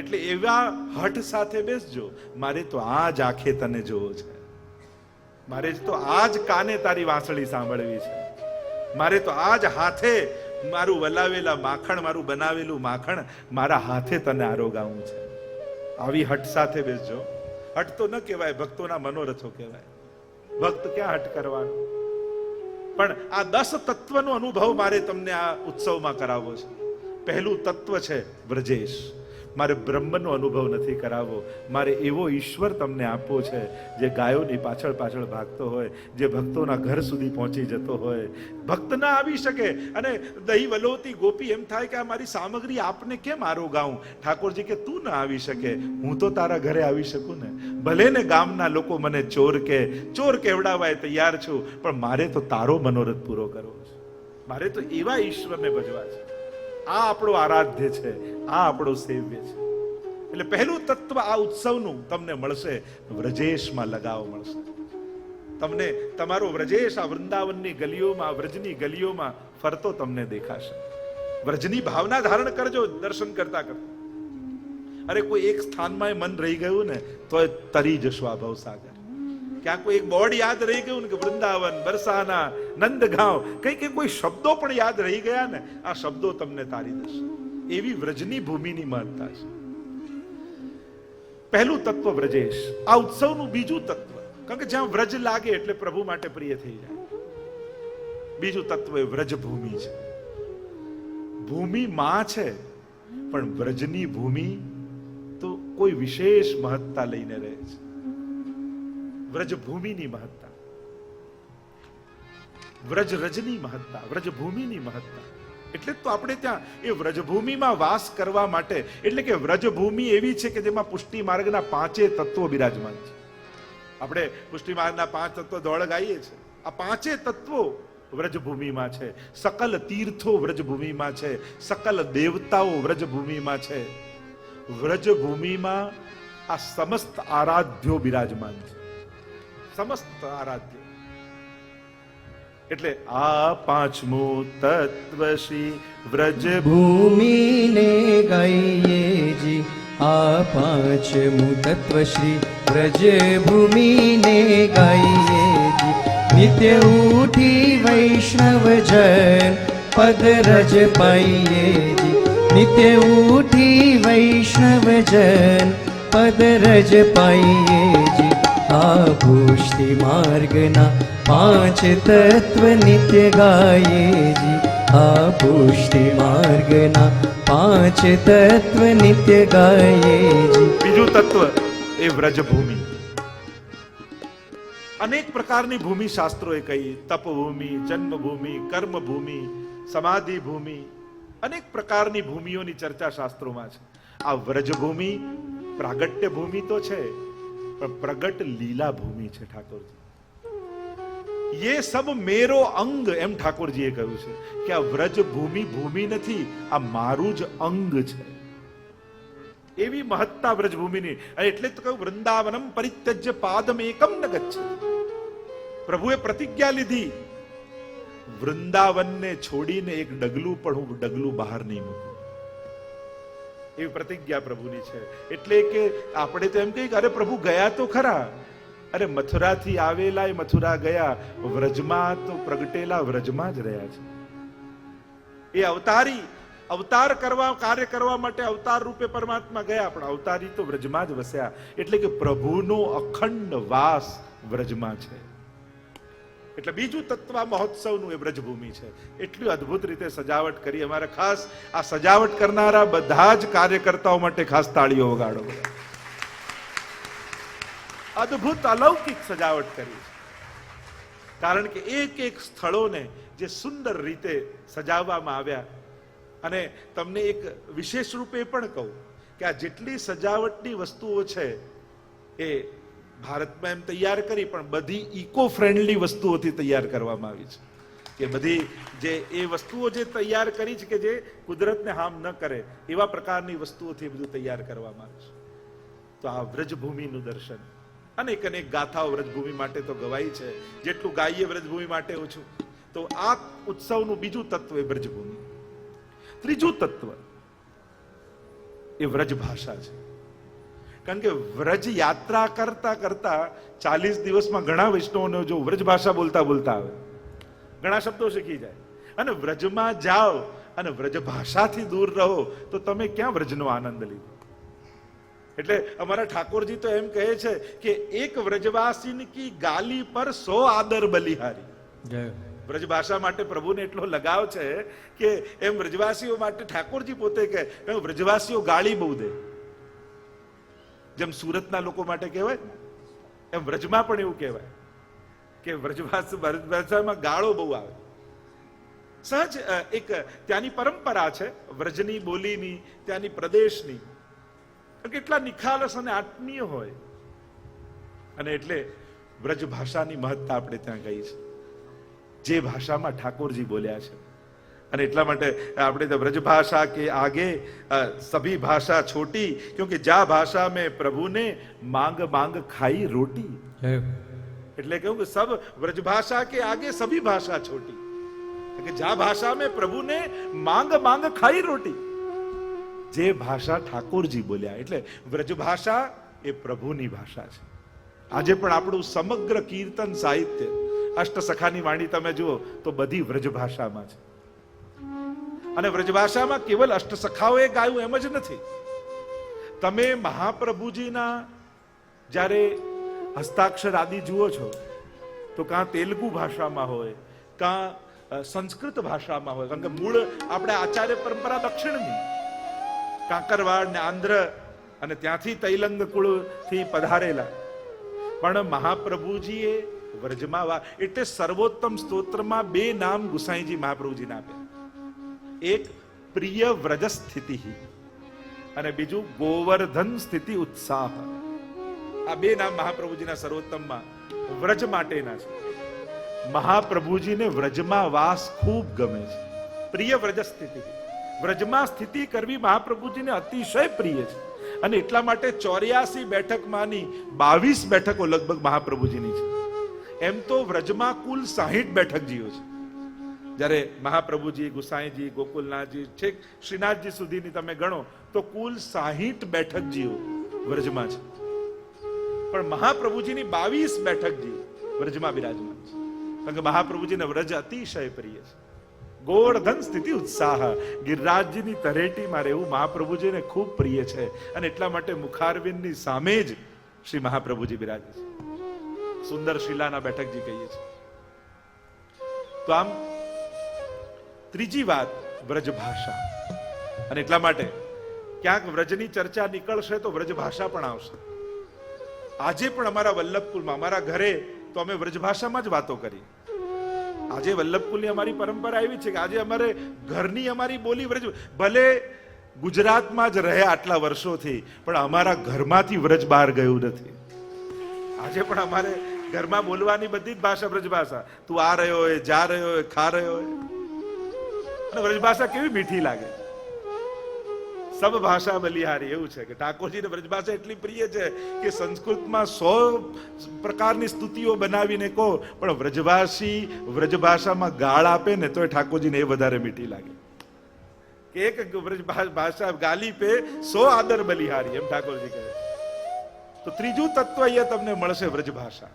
એટલે એવા હઠ સાથે બેસજો, મારે તો આજ આંખે તને જોવો છે, મારે તો આજ કાને તારી વાંસળી સાંભળવી છે, મારે તો આજ હાથે મારું વલાવેલા માખણ, મારું બનાવેલું માખણ મારા હાથે તને આરોગાવું છે. આવી હઠ સાથે બેસજો. હઠ તો ન કહેવાય, ભક્તોના મનોરથો કહેવાય. ભક્ત ક્યાં હઠ કરવાનો? પણ આ 10 તત્વનો અનુભવ મારે તમને આ ઉત્સવમાં કરાવવો છે. પહેલું તત્વ છે વ્રજેશ. મારે બ્રહ્મનો અનુભવ નથી કરાવવો, મારે એવો ઈશ્વર તમને આપવો છે જે ગાયોની પાછળ પાછળ ભાગતો હોય, જે ભક્તોના ઘર સુધી પહોંચી જતો હોય. ભક્ત ના આવી શકે અને દહીં વલોતી ગોપી એમ થાય કે આ મારી સામગ્રી આપને કેમ આરો ગાઉં? ઠાકોરજી કે તું ના આવી શકે, હું તો તારા ઘરે આવી શકું ને. ભલે ને ગામના લોકો મને ચોર કેવડાવાય તૈયાર છું, પણ મારે તો તારો મનોરથ પૂરો કરવો છે. મારે તો એવા ઈશ્વરને ભજવા છે. આ આપણો આરાધ્ય છે, આ આપણો સેવ્ય છે. એટલે પહેલું તત્વ આ ઉત્સવનું તમને મળશે, વ્રજેશમાં લગાવ મળશે તમને. તમારો વ્રજેશ આ વૃંદાવનની ગલીઓમાં, વ્રજની ગલીઓમાં ફરતો તમને દેખાશે. વ્રજની ભાવના ધારણ કરજો દર્શન કરતા કરતા. અરે કોઈ એક સ્થાનમાં મન રહી ગયું ને તો તરી જશો આ ભવસાગર. ક્યાં કોઈ એક બોર્ડ યાદ રહી ગયું ને કે વૃંદાવન, બરસાના, નંદગાંવ, કઈ કોઈ શબ્દો પણ યાદ રહી ગયા ને, આ શબ્દો તમને તારી દેશે. એવી વ્રજની ભૂમિની મહત્તા છે. પહેલું તત્વ વ્રજેશ. આ ઉત્સવનું બીજું તત્વ, કારણ કે જ્યાં વ્રજ લાગે એટલે પ્રભુ માટે પ્રિય થઈ જાય. બીજું તત્વ એ વ્રજભૂમિ છે. ભૂમિ માં છે, પણ વ્રજની ભૂમિ તો કોઈ વિશેષ મહત્તા લઈને રહે છે. વ્રજભૂમિની મહત્તા, વ્રજની મહત્તા, વ્રજભૂમિની મહત્તા. એટલે તો આપણે ત્યાં એ વ્રજભૂમિમાં વાસ કરવા માટે, એટલે કે વ્રજભૂમિ એવી છે કે જેમાં પુષ્ટિ માર્ગના 5 તત્વો બિરાજમાન છે. આપણે પુષ્ટિ માર્ગના 5 તત્વો દોડ ગાઈએ છીએ. આ 5 તત્વો વ્રજભૂમિમાં છે. સકલ તીર્થો વ્રજભૂમિમાં છે. સકલ દેવતાઓ વ્રજભૂમિમાં છે. વ્રજભૂમિમાં આ સમસ્ત આરાધ્યો બિરાજમાન છે. સમસ્ત આરાધ્ય. એટલે આ 5મું તત્વ શ્રી વ્રજભૂમિને ગાઈએ જી. આ 5મું તત્વ શ્રી વ્રજભૂમિને ગાઈએ જી. નિત્ય ઉઠી વૈષ્ણવજન પદ રજ પાઈએ જી. નિત્ય ઉઠી વૈષ્ણવજન પદ રજ પાઈએ જી. આ પુષ્ટિ માર્ગના 5 તત્વ નિત્ય ગાઈએ જી. આ પુષ્ટિ માર્ગના 5 તત્વ નિત્ય ગાઈએ જી. બીજું તત્વ એ વ્રજભૂમિ. અનેક પ્રકારની ભૂમિ શાસ્ત્રોએ કહી. તપભૂમિ, જન્મભૂમિ, કર્મભૂમિ, સમાધિ ભૂમિ, અનેક પ્રકારની ભૂમિઓની ચર્ચા શાસ્ત્રોમાં છે. આ વ્રજભૂમિ પ્રાગટ્ય ભૂમિ તો છે, પણ પ્રગટ લીલા ભૂમિ છે. ઠાકોરજી ये सब मेरो અંગ, એમ ઠાકોરજીએ કહ્યું છે કે આ વ્રજભૂમિ ભૂમિ નથી, આ મારું જ અંગ છે. એવી મહત્તા વ્રજભૂમિની. એટલે તો કહ્યું વૃંદાવનમ પરિત્યજ્ય પાદમ એકમ ન ગચ્છ. પ્રભુએ પ્રતિજ્ઞા લીધી, વૃંદાવનને છોડીને એક ડગલું પણ હું ડગલું બહાર નહીં મૂકું. એવી પ્રતિજ્ઞા પ્રભુની છે. એટલે કે આપણે તો એમ કહીએ કે અરે પ્રભુ ગયા તો ખરા. અરે મથુરાથી આવેલા એ મથુરા ગયા, વ્રજમાં તો પ્રગટેલા વ્રજમાં જ રહ્યા છે. એ અવતાર કરવા, કાર્ય કરવા માટે અવતાર રૂપે પરમાત્મા ગયા, પણ અવતારી તો વ્રજમાં જ વસ્યા. એટલે કે પ્રભુનો અખંડ વાસ વ્રજમાં છે. એટલે બીજું તત્વ મહોત્સવનું એ વ્રજભૂમિ છે. એટલી અદ્ભુત રીતે સજાવટ કરી. અમારે ખાસ આ સજાવટ કરનારા બધા જ કાર્યકર્તાઓ માટે ખાસ તાળીઓ વગાડો. અદ્ભુત અલૌકિક સજાવટ કરી છે. કારણ કે એક એક સ્થળોને જે સુંદર રીતે સજાવવામાં આવ્યા. અને તમને એક વિશેષ રૂપે પણ કહું કે આ જેટલી સજાવટની વસ્તુઓ છે એ ભારતમાં એમ તૈયાર કરી, પણ બધી ઇકો ફ્રેન્ડલી વસ્તુઓથી તૈયાર કરવામાં આવી છે. કે બધી જે એ વસ્તુઓ જે તૈયાર કરી છે કે જે કુદરતને હાર્મ ન કરે, એવા પ્રકારની વસ્તુઓથી બધું તૈયાર કરવામાં આવે છે. તો આ વ્રજભૂમિનું દર્શન, અનેક ગાથાઓ વ્રજભૂમિ માટે તો ગવાઈ છે. જેટલું ગાઈએ વ્રજભૂમિ માટે ઓછું. તો આ ઉત્સવનું બીજું તત્વ એ વ્રજભૂમિ. ત્રીજું તત્વ એ વ્રજ ભાષા છે. કારણ કે વ્રજ યાત્રા કરતા કરતા 40 દિવસમાં ઘણા વૈષ્ણવોને જો વ્રજ ભાષા બોલતા બોલતા આવે, ઘણા શબ્દો શીખી જાય. અને વ્રજમાં જાઓ અને વ્રજ ભાષાથી દૂર રહો તો તમે ક્યાં વ્રજનો આનંદ લીધો? એટલે અમારા ઠાકોરજી તો એમ કહે છે કે એક વ્રજવાસી કી ગાલી પર 100 આદર બલિહારી. જય વ્રજ ભાષા માટે પ્રભુને એટલો લગાવ છે કે એમ વ્રજવાસીઓ માટે ઠાકોરજી પોતે કહે વ્રજવાસીઓ ગાળી બહુ દે. જેમ સુરતના લોકો માટે કહેવાય એમ વ્રજમાં પણ એવું કહેવાય કે વ્રજભાષામાં ગાળો બહુ આવે. સહજ એક ત્યાંની પરંપરા છે વ્રજની બોલીની, ત્યાંની પ્રદેશની, કેટલા નિખાલસ અને આત્મીય હોય. અને એટલે વ્રજ ભાષાની મહત્તા આપણે ત્યાં ગઈ છે, જે ભાષામાં ઠાકોરજી બોલ્યા છે. અને એટલા માટે આપણે વ્રજ ભાષા કે આગે સભી ભાષા છોટી, ક્યોંકि જા ભાષા મેં પ્રભુને માંગ માંગ ખાઈ રોટી. એટલે કહ્યું કે સબ વ્રજ ભાષા કે આગે સભી ભાષા છોટી, કે જા ભાષા મેં પ્રભુને માંગ માંગ ખાઈ રોટી. જે ભાષા ઠાકોરજી બોલ્યા, એટલે વ્રજ ભાષા એ પ્રભુની ભાષા છે. આજે પણ આપણું સમગ્ર કીર્તન સાહિત્ય, અષ્ટસખાની વાણી તમે જુઓ તો બધી વ્રજ ભાષામાં છે. અને વ્રજ ભાષામાં કેવલ અષ્ટસખાઓએ ગાયું એમ જ નથી. તમે મહાપ્રભુજીના જ્યારે હસ્તાક્ષર આદિ જુઓ છો તો કાં તેલુગુ ભાષામાં હોય, કાં સંસ્કૃત ભાષામાં હોય, કારણ કે મૂળ આપણે આચાર્ય પરંપરા દક્ષિણની, કાંકરવાડ ને આંધ્ર અને ત્યાંથી તૈલંગ કુળથી પધારેલા. પણ મહાપ્રભુજીએ વ્રજમાં એટલે સર્વોત્તમ સ્તોત્રમાં 2 નામ ગુસાઈજી મહાપ્રભુજીને આપ્યા. એક પ્રિય વ્રજ સ્થિતિ અને બીજું ગોવર્ધન સ્થિતિ ઉત્સાહ. આ 2 નામ મહાપ્રભુજીના સર્વોત્તમમાં વ્રજ માટેના છે. મહાપ્રભુજીને વ્રજમાં વાસ ખૂબ ગમે છે. પ્રિય વ્રજ સ્થિતિ, વ્રજમાં સ્થિતિ કરવી મહાપ્રભુજીને અતિશય પ્રિય છે. અને એટલા માટે 84 બેઠકમાંની 22 બેઠકો લગભગ મહાપ્રભુજીની છે. એમ તો વ્રજમાં કુલ 60 બેઠકજીઓ છે. જ્યારે મહાપ્રભુજી, ગુસાઈજી, ગોકુલનાથજી, છેક શ્રીનાથજી સુધીની તમે ગણો તો કુલ 60 બેઠકજીઓ વ્રજમાં છે. પણ મહાપ્રભુજીની 22 બેઠકજી વ્રજમાં બિરાજમાન છે, કારણ કે મહાપ્રભુજીને વ્રજ અતિશય પ્રિય છે. ગોવર્ધન સ્થિતિ ઉત્સાહ, ગિરિરાજજીની તરેટીમાં રહેવું મહાપ્રભુજીને ખૂબ પ્રિય છે. અને એટલા માટે મુખારવિંદની સામે જ શ્રી મહાપ્રભુજી બિરાજે છે. સુંદર શિલાના બેઠકજી કહીએ છીએ. તો આમ ત્રીજી વાત વ્રજ ભાષા. અને એટલા માટે ક્યાંક વ્રજની ચર્ચા નીકળશે તો વ્રજ ભાષા પણ આવશે. આજે પણ અમારા વલ્લભકુલમાં, અમારા ઘરે તો અમે વ્રજ ભાષામાં જ વાતો કરી. આજે વલ્લભકુલની અમારી પરંપરા એવી છે કે આજે અમારે ઘરની અમારી બોલી વ્રજ, ભલે ગુજરાતમાં જ રહ્યા આટલા વર્ષોથી, પણ અમારા ઘરમાંથી વ્રજ બહાર ગયું નથી. આજે પણ અમારે ઘરમાં બોલવાની બધી જ ભાષા વ્રજ ભાષા. તું આ રહ્યો હોય, જા રહ્યો હોય, ખા રહ્યો હોય. અને વ્રજ ભાષા કેવી મીઠી લાગે. સબ ભાષા બલિહારી, એવું છે કે ઠાકોરજીને વ્રજ ભાષા એટલી પ્રિય છે કે સંસ્કૃતમાં 100 પ્રકારની સ્તુતિઓ બનાવીને કહો, પણ વ્રજવાસી વ્રજ ભાષામાં ગાળ આપે ને તો ઠાકોરજીને એ વધારે મીઠી લાગે. કે એક વ્રજ ભાષા ગાલી પે 100 આદર બલિહારી, એમ ઠાકોરજી કહે. તો ત્રીજું તત્વ અહીંયા તમને મળશે વ્રજ ભાષા.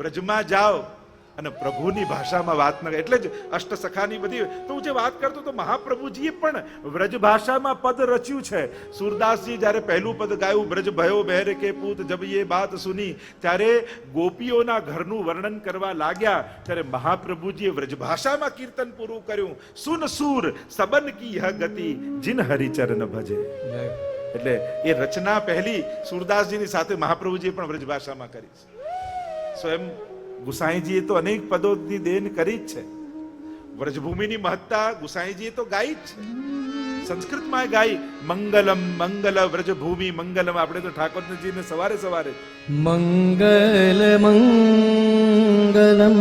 વ્રજમાં જાઓ અને પ્રભુની ભાષામાં વાત ન, એટલે જ અષ્ટસખાની બધી. તો હું જે વાત કરતો તો મહાપ્રભુજીએ પણ વ્રજ ભાષામાં પદ રચ્યું છે. સુરદાસજી જ્યારે પહેલું પદ ગાયું, બ્રજ ભયો બહેરે કે પૂત જબ યે બાત સુની, ત્યારે ગોપીઓના ઘરનું વર્ણન કરવા લાગ્યા ત્યારે મહાપ્રભુજીએ વ્રજ ભાષામાં કીર્તન પૂરું કર્યું. સુન સુર સબન કી યહ ગતિ જિન હરિચરણ ભજે. એટલે એ રચના પહેલી સુરદાસજીની સાથે મહાપ્રભુજીએ પણ વ્રજ ભાષામાં કરી છે. સ્વયં ગુસાઈજીએ તો અનેક પદોની દેન કરી જ છે. વ્રજભૂમિની મહત્તા ગુસાઈજીએ તો ગાઈ જ છે. સંસ્કૃતમાં ગાઈ મંગલમ મંગલ વ્રજભૂમિ મંગલમ. આપણે તો ઠાકોરજીને સવારે સવારે મંગલ મંગલમ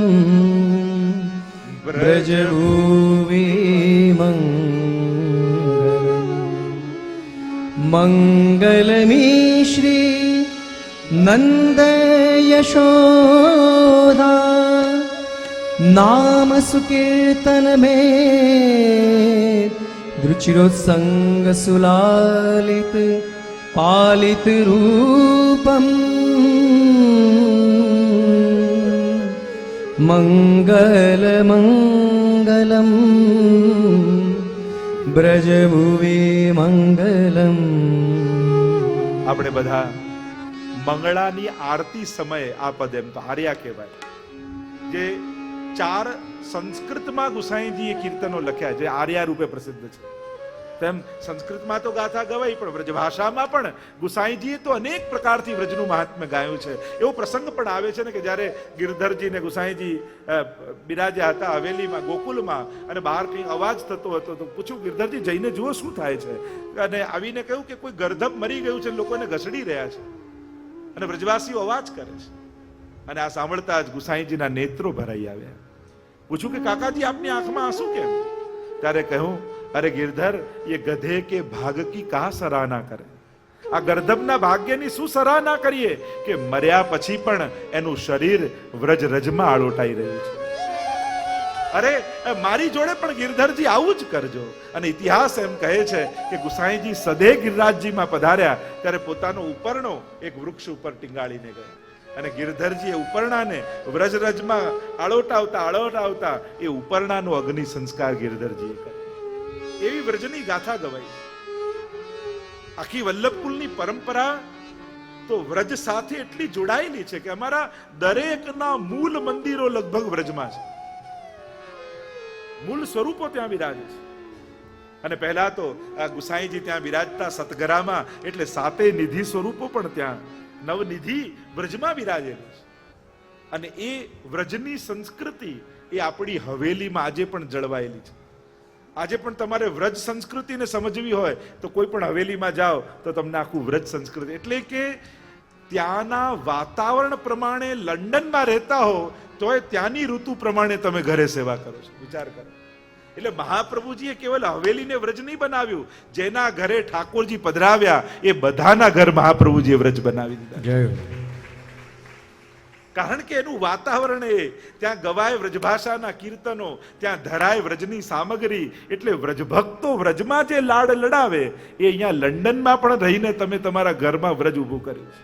વ્રજભૂમિ મંગલમ મંગલમી શ્રી નંદ यशोदा नाम सुकीर्तन में रुचिरोत्संग सुलालित पालित रूपम मंगल मंगलम ब्रजभुवि मंगलम. આપણે બધા મંગળાની આરતી સમયે આ પદ, એમ તો આર્યા કહેવાય, જે 4 સંસ્કૃતમાં ગુસાઈજીએ કીર્તનો લખ્યા છે, આર્યા રૂપે પ્રસિદ્ધ છે. તેમ સંસ્કૃતમાં તો ગાથા ગવાઈ, પણ વ્રજભાષામાં પણ ગુસાઈજીએ તો અનેક પ્રકારથી વ્રજનું મહાત્મ્ય ગાયું છે. એવો પ્રસંગ પણ આવે છે ને કે જ્યારે ગિરધરજી ને ગુસાઈજી બિરાજ્યા હતા હવેલીમાં, ગોકુલમાં, અને બહાર કંઈ અવાજ થતો હતો તો પૂછ્યું, ગિરધરજી જઈને જુઓ શું થાય છે. અને આવીને કહ્યું કે કોઈ ગર્ધબ મરી ગયું છે, લોકોને ઘસડી રહ્યા છે અને વ્રજવાસીઓ અવાજ કરે છે. અને આ સાંભળતા જ ગુસાઈજીના નેત્રો ભરાઈ આવ્યા. પૂછ્યું કે કાકાજી આપની આંખમાં આંસુ કેમ? ત્યારે કહ્યું, અરે गिरधर, ये गधे के भाग की कहा सराहना करे. આ ગર્ધબના ભાગ્યની શું સરાહના કરીએ કે મર્યા પછી પણ એનું શરીર વ્રજ રજમાં આળોટાઈ રહ્યું છે. અરે મારી જોડે પણ ગિરધરજી આવું જ કરજો. અને ઇતિહાસ એમ કહે છે કે ગુસાઈજી સદે ગિરિરાજજીમાં પધાર્યા ત્યારે પોતાનો ઉપરણો એક વૃક્ષ ઉપર ટીંગાળીને ગયા, અને ગિરધરજી એ ઉપરણાને વ્રજરજમાં આળોટાવતા એ ઉપરણાનો અગ્નિ સંસ્કાર ગિરધરજીએ કર્યો. એવી વ્રજની ગાથા ગવાઈ. આખી વલ્લભકુલની પરંપરા તો વ્રજ સાથે એટલી જોડાયેલી છે કે અમારા દરેકના મૂળ મંદિરો લગભગ વ્રજમાં છે. મૂળ સ્વરૂપો ત્યાં બિરાજે છે. અને પહેલા તો આ ગુસાઈજી ત્યાં બિરાજતા સતગરામાં, એટલે 7 નિધિ સ્વરૂપો પણ ત્યાં, નવનિધિ વ્રજમાં બિરાજેલું છે. અને એ વ્રજની સંસ્કૃતિ એ આપણી હવેલીમાં આજે પણ જળવાયેલી છે. આજે પણ તમારે વ્રજ સંસ્કૃતિને સમજવી હોય તો કોઈ પણ હવેલીમાં જાઓ તો તમને આખું વ્રજ સંસ્કૃતિ, એટલે કે ત્યાંના વાતાવરણ પ્રમાણે લંડનમાં રહેતા હો તોય ત્યાંની ઋતુ પ્રમાણે તમે ઘરે સેવા કરો છો. વિચાર કરો. એટલે મહાપ્રભુજીએ કેવલ હવેલીને વ્રજ નહીં બનાવ્યું, જેના ઘરે ઠાકોરજી પધરાવ્યા એ બધાના ઘર મહાપ્રભુજીએ વ્રજ બનાવી દીધા. કારણ કે એનું વાતાવરણ, એ ત્યાં ગવાય વ્રજભાષાના કીર્તનો, ત્યાં ધરાય વ્રજની સામગ્રી. એટલે વ્રજભક્તો વ્રજમાં જે લાડ લડાવે એ અહીંયા લંડનમાં પણ રહીને તમે તમારા ઘરમાં વ્રજ ઊભું કર્યું છે.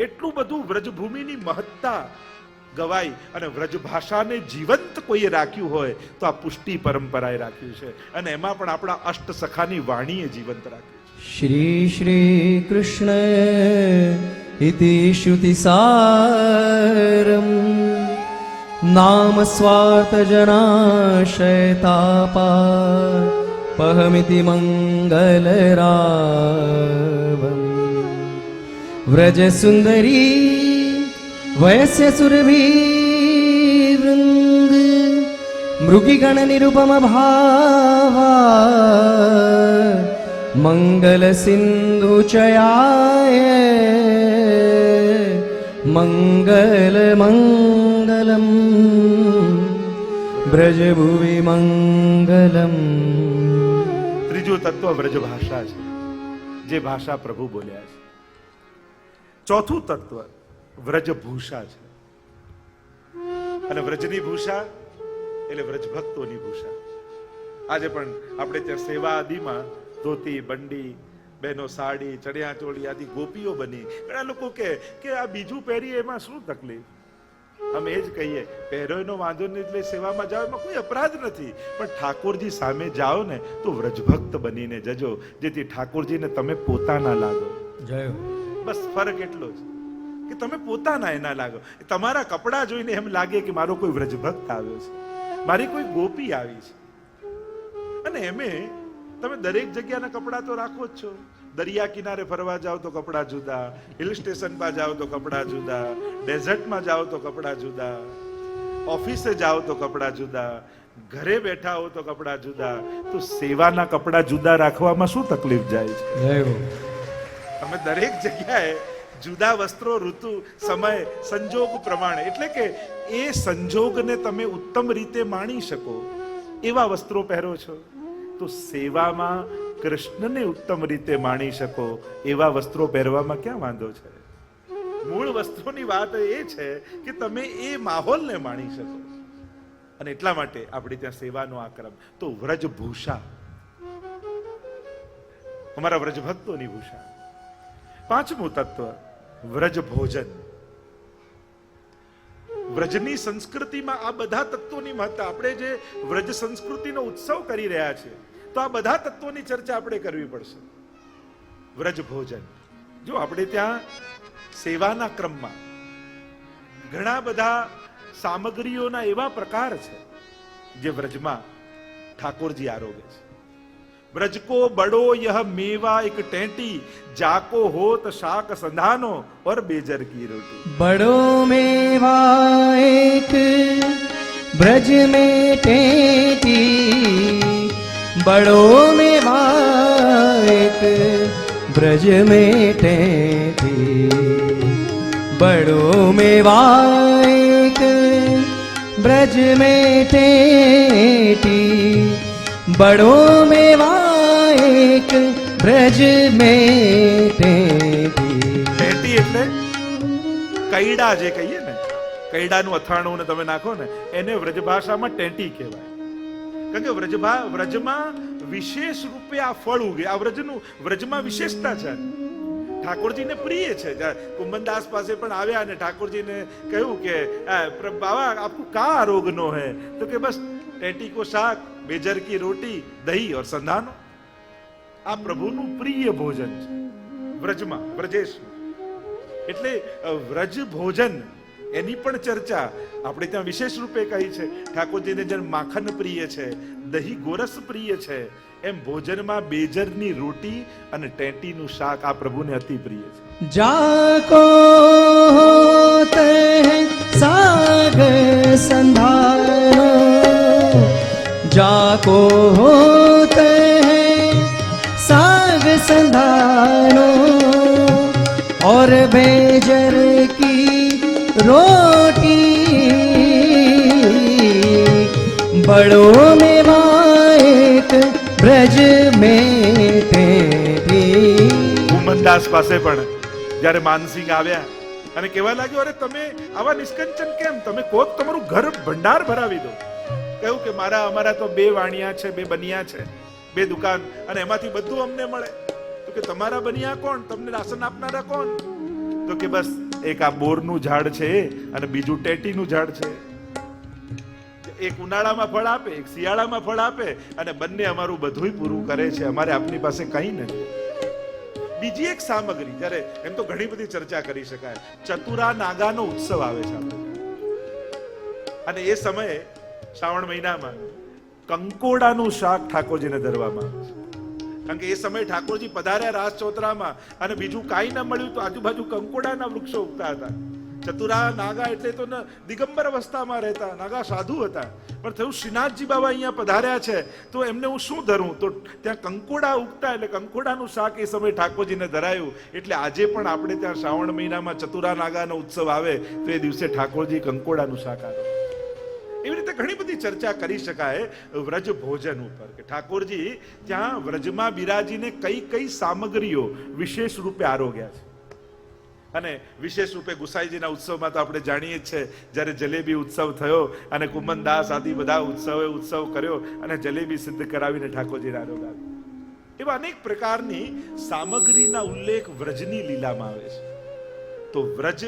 એટલું બધું વ્રજભૂમિની મહત્તા ગવાય. અને વ્રજભાષાને જીવંત કોઈએ રાખ્યું હોય તો આ પુષ્ટિ પરંપરાએ રાખ્યું છે, અને એમાં પણ આપણા અષ્ટ સખાની વાણીએ જીવંત રાખ્યું છે. શ્રી શ્રી કૃષ્ણ इति श्रुतिसारम् नाम स्वार्थजनाशयतापापहमिति मङ्गलरावम् व्रजसुन्दरी वयस्य सुरभिवृन्द मृगिगणनिरुपमभावा मङ्गलसिन्धुचयाय મંગલ મંગલમ બ્રજભુવિ મંગલમ. ત્રીજું તત્વ વ્રજ ભાષા છે, જે ભાષા પ્રભુ બોલ્યા છે. ચોથું તત્વ વ્રજભૂષા છે. અને વ્રજની ભૂષા એટલે વ્રજભક્તોની ભૂષા. આજે પણ આપણે ત્યાં સેવા આદિમાં ધોતી, બંડી, બહેનો સાડી, ચણિયા ચોળી આદિ ગોપીઓ બની. ઘણા લોકો કે આ બીજું પહેરીએ એમાં શું તકલીફ? અમે એ જ કહીએ, પહેરો એનો વાંધો નહીં, એટલે સેવામાં જાઓ એમાં કોઈ અપરાધ નથી, પણ ઠાકોરજી સામે જાઓ ને તો વ્રજભક્ત બનીને જજો, જેથી ઠાકોરજીને તમે પોતાના લાગો. જય. બસ ફરક એટલો જ કે તમે પોતાના એના લાગો. તમારા કપડા જોઈને એમ લાગે કે મારો કોઈ વ્રજભક્ત આવ્યો છે, મારી કોઈ ગોપી આવી છે. અને એમે તમે દરેક જગ્યાના કપડા તો રાખો જ છો. દરિયા કિનારે ફરવા જાઓ તો કપડા જુદા, હિલ સ્ટેશન પર જાઓ તો કપડા જુદા, ડેઝર્ટમાં જાઓ તો કપડા જુદા, ઓફિસે જાઓ તો કપડા જુદા, ઘરે બેઠા હો તો કપડા જુદા. તો સેવાના કપડા જુદા રાખવામાં શું તકલીફ જાય છે? તમે દરેક જગ્યાએ જુદા વસ્ત્રો, ઋતુ, સમય, સંજોગ પ્રમાણે, એટલે કે એ સંજોગને તમે ઉત્તમ રીતે માણી શકો એવા વસ્ત્રો પહેરો છો. તો સેવામાં કૃષ્ણને ઉત્તમ રીતે માણી શકો એવા વસ્ત્રો પહેરવામાં ક્યાં વાંધો છે? મૂળ વસ્ત્રોની વાત એ છે કે તમે એ માહોલને માણી શકો. અને એટલા માટે આપણે ત્યાં સેવાનો આ ક્રમ. તો વ્રજભૂષા, અમારા વ્રજભક્તોની ભૂષા. પાંચમું તત્વ વ્રજ ભોજન. વ્રજની સંસ્કૃતિમાં આ બધા તત્વોની મહત્તા. આપણે જે વ્રજ સંસ્કૃતિનો ઉત્સવ કરી રહ્યા છીએ તો આ બધા તત્વોની ચર્ચા આપણે કરવી પડશે. વ્રજ ભોજન, જો આપણે ત્યાં સેવાના ક્રમમાં ઘણા બધા સામગ્રીઓના એવા પ્રકાર છે જે વ્રજમાં ઠાકોરજી આરોગે છે. વ્રજ કો બડો યહ મેવા એક ટેંટી, જાકો હોત શાક સંધાનો और बेजर की रोटी. बड़ो मेवा एक ब्रज में टेटी, बड़ो मेवा एक ब्रज में टेटी, बड़ो मेवा एक ब्रज में टेटी, बड़ो मेवा एक ब्रज में टेटी. ટેટી એટલે કૈડા જે કહીએ ને, કૈડાનું અથાણું ને તમે નાખો ને એને વ્રજભાષામાં ટેટી કહેવાય. કારણ કે વ્રજમાં વિશેષ રૂપે આ ફળ ઉગે. આ વ્રજમાં વિશેષતા છે. ઠાકોરજીને પ્રિય છે. કુંભનદાસ પાસે પણ આવ્યા અને ઠાકોરજીને કહ્યું કે બાબા આપકો કા આરોગનો હૈ? તો કે બસ ટેટી કો શાક, બેજર કી રોટી, દહીં और સંધાનો. આ પ્રભુનું પ્રિય ભોજન છે વ્રજમાં, વ્રજેશ. એટલે વ્રજ ભોજન એની પણ ચર્ચા આપણે ત્યાં વિશેષ રૂપે કહી છે. ઠાકોરજીને જેમ માખન પ્રિય છે, દહીં ગોરસ પ્રિય છે, એમ ભોજનમાં બેજરની રોટી અને ટેટીનું શાક આ પ્રભુને અતિ પ્રિય છે. जाको होते हैं साग संधानो, जाको होते हैं साग संधानो, और बेजर की रोटी, बड़ो मेवा एक ब्रज में टेटी. કુંભનદાસ પાસે પણ જ્યારે માનસિંહ આવ્યા અને કહેવા લાગ્યો, અરે તમે આવા નિષ્કંચન કેમ? તમે કોક તમારું ઘર ભંડાર ભરાવી દો. કહ્યું કે અમારા તો 2 વાણિયા છે, 2 બનિયા છે, 2 દુકાન, અને એમાંથી બધું અમને મળે. તો કે તમારા બનિયા કોણ? તમને રાશન આપનારા કોણ? તો કે બસ એક આ બોરનું ઝાડ છે અને બીજું ટેટીનું ઝાડ છે. એક ઉનાળામાં ફળ આપે, એક શિયાળામાં ફળ આપે, અને બંને અમારું બધુંય પૂરું કરે છે. અમારે આપની પાસે કંઈ નથી. બીજી એક સામગ્રી, જ્યારે એમ તો ઘણી બધી ચર્ચા કરી શકાય. ચતુરા નાગાનો ઉત્સવ આવે છે આપણે, અને એ સમયે શ્રાવણ મહિનામાં કંકોડાનું શાક ઠાકોરજીને ધરવામાં આવે છે. કારણ કે એ સમયે ઠાકોરજી પધાર્યા રાસ ચોતરામાં અને બીજું કાંઈ ન મળ્યું તો આજુબાજુ કંકોડાના વૃક્ષો ઉગતા હતા. ચતુરા નાગા એટલે તો દિગંબર અવસ્થામાં રહેતા નાગા સાધુ હતા. પણ થયું શ્રીનાથજી બાબા અહીંયા પધાર્યા છે તો એમને હું શું ધરું? તો ત્યાં કંકોડા ઉગતા, એટલે કંકોડાનું શાક એ સમયે ઠાકોરજીને ધરાયું. એટલે આજે પણ આપણે ત્યાં શ્રાવણ મહિનામાં ચતુરા નાગાનો ઉત્સવ આવે તો એ દિવસે ઠાકોરજી કંકોડાનું શાક આવે. એવી રીતે ઘણી બધી ચર્ચા કરી શકાય વ્રજ ભોજન ઉપર, કે ઠાકોરજી ત્યાં વ્રજમાં બિરાજીને કઈ કઈ સામગ્રીઓ વિશેષ રૂપે આરોગ્યા છે. અને વિશેષ રૂપે ગુસાઈજીના ઉત્સવમાં તો આપણે જાણીએ જ છે, જ્યારે જલેબી ઉત્સવ થયો અને કુંભનદાસ આદિ બધા ઉત્સવ કર્યો અને જલેબી સિદ્ધ કરાવીને ઠાકોરજીને આરોગાવી. એવા અનેક પ્રકારની સામગ્રીના ઉલ્લેખ વ્રજની લીલામાં આવે છે. તો વ્રજ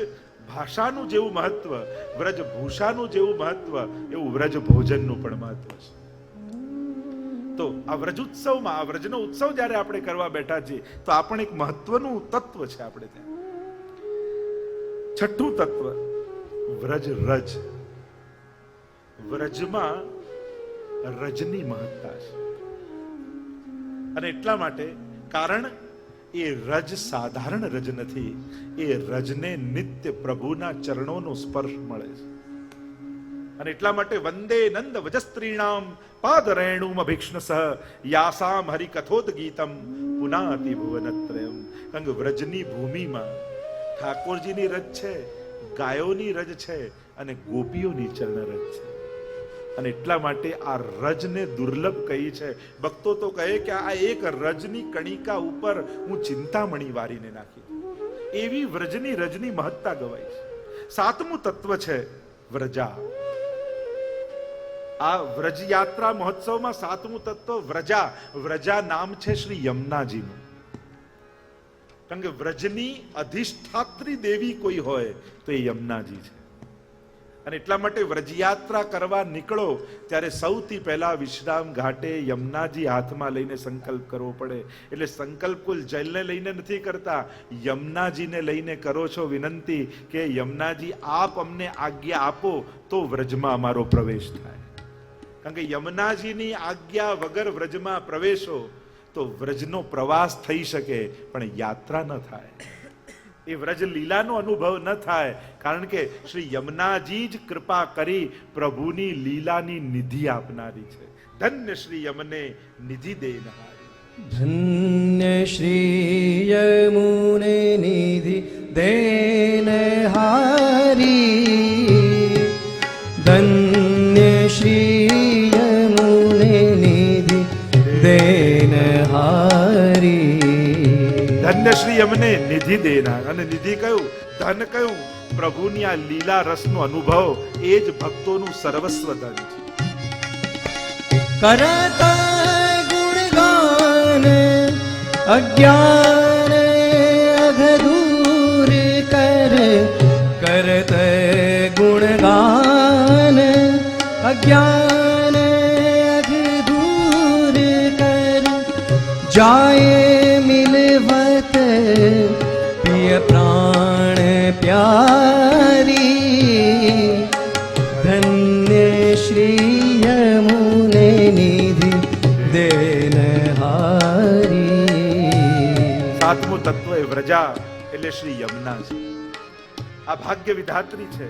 ભાષાનું જેવું મહત્વ, વ્રજ ભૂષાનું જેવું મહત્વ, એવું વ્રજ ભોજનનું પણ મહત્વ છે. તો આ વ્રજોત્સવમાં, આ વ્રજનો ઉત્સવ જ્યારે આપણે કરવા બેઠા છીએ તો આ પણ એક મહત્વનું તત્વ છે આપણે ત્યાં. છઠ્ઠું તત્વ વ્રજ રજ. વ્રજમાં રજની મહત્તા છે, અને એટલા માટે કારણ એ રજ સાધારણ રજ નથી, એ રજને નિત્ય પ્રભુના ચરણોનો સ્પર્શ મળે છે. અને એટલા માટે વંદે નંદ વજસ્ત્રીણામ પાદ રેણુમ અભિક્ષ્ણસઃ યાસામ હરિકથોદ ગીતમ પુનાતિ ભુવનત્રયમ. કારણ કે વ્રજની ભૂમિમાં ઠાકોરજીની રજ છે, ગાયોની રજ છે અને ગોપીઓની ચરણ રજ છે. અને એટલા માટે આ રજને દુર્લભ કહી છે. ભક્તો તો કહે કે આ એક રજની કણિકા ઉપર હું ચિંતામણી વારીને નાખી, એવી વ્રજની રજની મહત્તા ગવાય છે. 7મું તત્વ છે વ્રજા. આ વ્રજ યાત્રા મહોત્સવમાં 7મું તત્વ વ્રજા. વ્રજા નામ છે શ્રી યમુનાજીનું. કારણ કે વ્રજની અધિષ્ઠાત્રી દેવી કોઈ હોય તો એ યમુનાજી છે. અને એટલા માટે વ્રજયાત્રા કરવા નીકળો ત્યારે સૌથી પહેલા વિશ્રામ ઘાટે યમુનાજી હાથમાં લઈને સંકલ્પ કરવો પડે. એટલે સંકલ્પ કુલ જલને લઈને નથી કરતા, યમુનાજીને લઈને કરો છો વિનંતી કે યમુનાજી આપ અમને આજ્ઞા આપો તો વ્રજમાં અમારો પ્રવેશ થાય. કારણ કે યમુનાજીની આજ્ઞા વગર વ્રજમાં પ્રવેશો તો વ્રજનો પ્રવાસ થઈ શકે પણ યાત્રા ન થાય, એ વ્રજ લીલાનો અનુભવ ન થાય. કારણ કે શ્રી યમુનાજી જ કૃપા કરી પ્રભુની લીલાની નિધિ આપનારી છે. ધન્ય શ્રી યમને નિધિ દેનારી. ધન્ય શ્રી યમુને નિધિ દેનહારી, ધન્ય શ્રી યમુને નિધિ દેનહારી. ધન્ય શ્રી યમને નિધિ દેનાર. અને નિધિ કયું? ધન કયું? પ્રભુની આ લીલા રસનો અનુભવ એ જ ભક્તોનું સર્વસ્વ ધન છે. કરતા ગુણગાન અજ્ઞાન અઘદૂર કર, કરત ગુણગાન અજ્ઞાન અઘદૂર કર, જાય મિલવત પ્રિય પ્રાણ પ્યારી. ધન્ય શ્રી યમુને નિધિ દેનહારી. સાતમું તત્વ એ વ્રજા એટલે શ્રી યમુના છે. આ ભાગ્ય વિધાત્રી છે,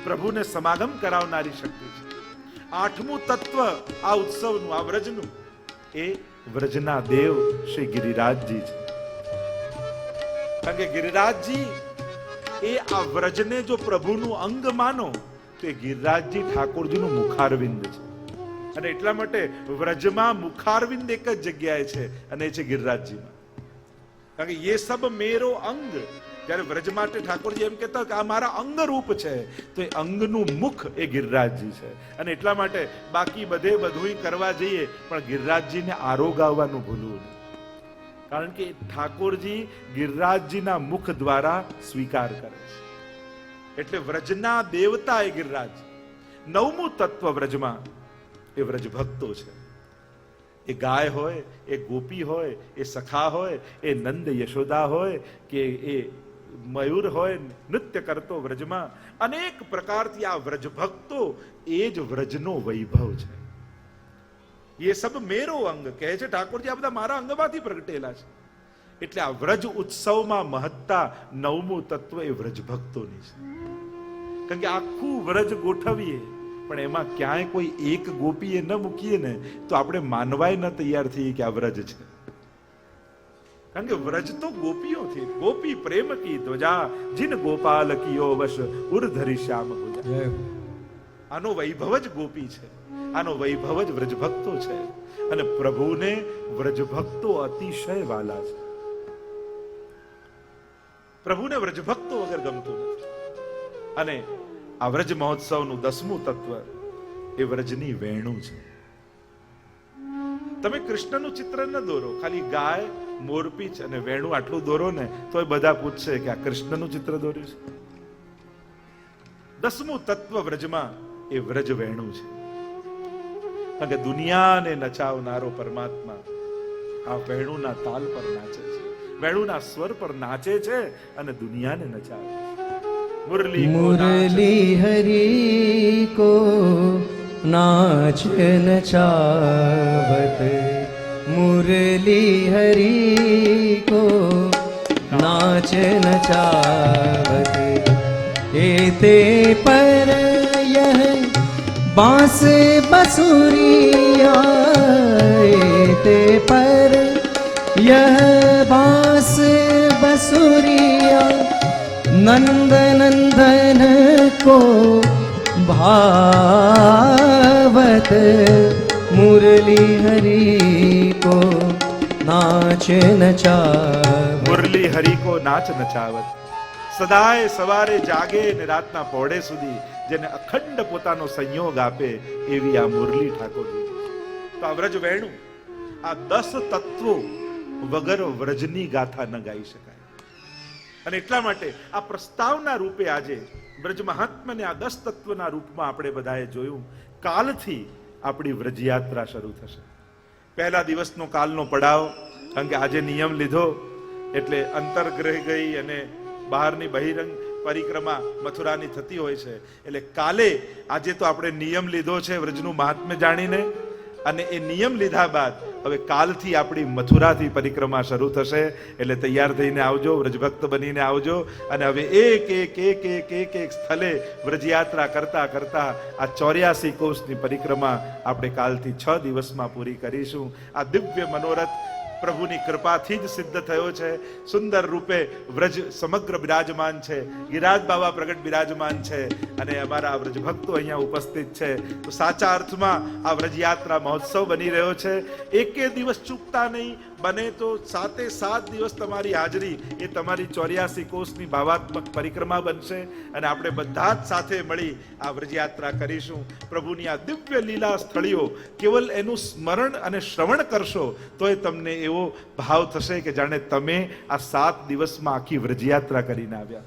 પ્રભુને સમાગમ કરાવનારી શક્તિ છે. આઠમું તત્વ આ ઉત્સવનું, આ વ્રજનું, એ વ્રજના દેવ શ્રી ગિરિરાજજી છે. કારણ કે ગિરિરાજજી એ આ વ્રજને જો પ્રભુનું અંગ માનો તો એ ગિરિરાજજી ઠાકોરજીનું મુખારવિંદ છે. અને એટલા માટે વ્રજમાં મુખારવિંદ એક જ જગ્યાએ છે અને એ છે ગિરિરાજજીમાં. કારણ કે એ સબ મેરો અંગ. જ્યારે વ્રજ માટે ઠાકોરજી એમ કહેતા કે આ મારા અંગ રૂપ છે, તો એ અંગનું મુખ એ ગિરિરાજજી છે. અને એટલા માટે બાકી બધે બધું કરવા જઈએ પણ ગિરિરાજજીને આરોગાવવાનું ભૂલવું નહીં. કારણ કે ઠાકોરજી ગિરિરાજજીના મુખ દ્વારા સ્વીકાર કરે છે. એટલે વ્રજના દેવતા એ ગિરિરાજ. નવમું તત્વ વ્રજમાં એ વ્રજ ભક્તો છે. એ ગાય હોય, એ ગોપી હોય, એ સખા હોય, એ નંદ યશોદા હોય કે એ મયુર હોય નૃત્ય કરતો વ્રજમાં, અનેક પ્રકારથી આ વ્રજ ભક્તો એ જ વ્રજનો વૈભવ છે. એ સબ મેરો અંગ કહે છે ઠાકોરજી, આ બધા મારા અંગમાંથી પ્રગટેલા છે. એટલે આ વ્રજ ઉત્સવમાં મહત્તા નવમું તત્વ એ વ્રજ ભક્તોની છે. કારણ કે આખું વ્રજ ગોઠવીએ પણ એમાં ક્યાંય કોઈ એક ગોપીએ ન મૂકીએ ને તો આપણે માનવાય ન તૈયાર થઈએ કે આ વ્રજ છે. કારણ કે વ્રજ તો ગોપીઓથી, ગોપી પ્રેમ કી ધ્વજા જીન ગોપાલ કિયો વશ ઉર્ધરી શ્યામ ગુજા. આનો વૈભવ જ ગોપી છે, આનો વૈભવ જ વ્રજ ભક્તો છે. અને પ્રભુને વ્રજ ભક્તો અતિશય વાલા છે. પ્રભુને વ્રજ ભક્તો વગર ગમતું નથી. અને આ વ્રજ મહોત્સવનું 10મું તત્વ એ વ્રજની વેણું છે. તમે કૃષ્ણનું ચિત્ર ન દોરો, ખાલી ગાય, મોરપીંછ અને વેણું આટલું દોરો ને તો એ બધા પૂછશે કે આ કૃષ્ણનું ચિત્ર દોર્યું છે. 10મું તત્વ વ્રજમાં એ વ્રજ વેણું છે. કારણ કે દુનિયાને નચાવનારો પરમાત્મા આ વેણુના તાલ પર નાચે છે, વેણુના સ્વર પર નાચે છે અને દુનિયાને નચાવે છે. મુરલી હરી કો નાચ નચાવત, મુરલી હરી કો નાચ નચાવત, એતે પર यह बांस बसुरिया, एते पर यह बांस बसुरिया, नंद नंदन को भावत, मुरली हरि को नाच नचावत. મુરલી હરી કો નાચ નચાવત. સદાય સવારે જાગે ને રાતના પહોળે સુધી જેને અખંડ પોતાનો સંયોગ આપે એવી આ મુરલી ઠાકોરજી. તો આ વ્રજ વેણું, આ 10 તત્વો વગર વ્રજની ગાથા ન ગાઈ શકાય. અને એટલા માટે આ પ્રસ્તાવના રૂપે આજે બ્રજ મહાત્માને આ 10 તત્વના રૂપમાં આપણે બધાએ જોયું. કાલથી આપણી વ્રજયાત્રા શરૂ થશે. પહેલા દિવસનો કાલનો પડાવ, કારણ કે આજે નિયમ લીધો એટલે અંતર્ગ્રહ ગઈ અને બહારની બહિરંગ પરિક્રમા મથુરાની થતી હોય છે. એટલે કાલે આજે તો આપણે નિયમ લીધો છે વ્રજનું મહાત્મ્ય જાણીને, અને એ નિયમ લીધા બાદ હવે કાલથી આપણી મથુરાથી પરિક્રમા શરૂ થશે. એટલે તૈયાર થઈને આવજો, વ્રજભક્ત બનીને આવજો. અને હવે એક સ્થળે વ્રજયાત્રા કરતા કરતા આ 84 કોષની પરિક્રમા આપણે કાલથી 6 દિવસમાં પૂરી કરીશું. આ દિવ્ય મનોરથ પ્રભુની કૃપાથી જ સિદ્ધ થયો છે. સુંદર રૂપે વ્રજ સમગ્ર બિરાજમાન છે, ગિરિરાજ બાબા પ્રગટ બિરાજમાન છે, અને અમારા વ્રજ ભક્તો અહીંયા ઉપસ્થિત છે. તો સાચા અર્થમાં આ વ્રજયાત્રા મહોત્સવ બની રહ્યો છે. એકે દિવસ ચૂકતા નહીં, બને તો 7 દિવસ તમારી હાજરી એ તમારી 84 કોષની ભાવાત્મક પરિક્રમા બનશે. અને આપણે બધા જ સાથે મળી આ વ્રજયાત્રા કરીશું. પ્રભુની આ દિવ્ય લીલા સ્થળીઓ કેવલ એનું સ્મરણ અને શ્રવણ કરશો તોય તમને એવો ભાવ થશે કે જાણે તમે આ 7 દિવસમાં આખી વ્રજયાત્રા કરીને આવ્યા.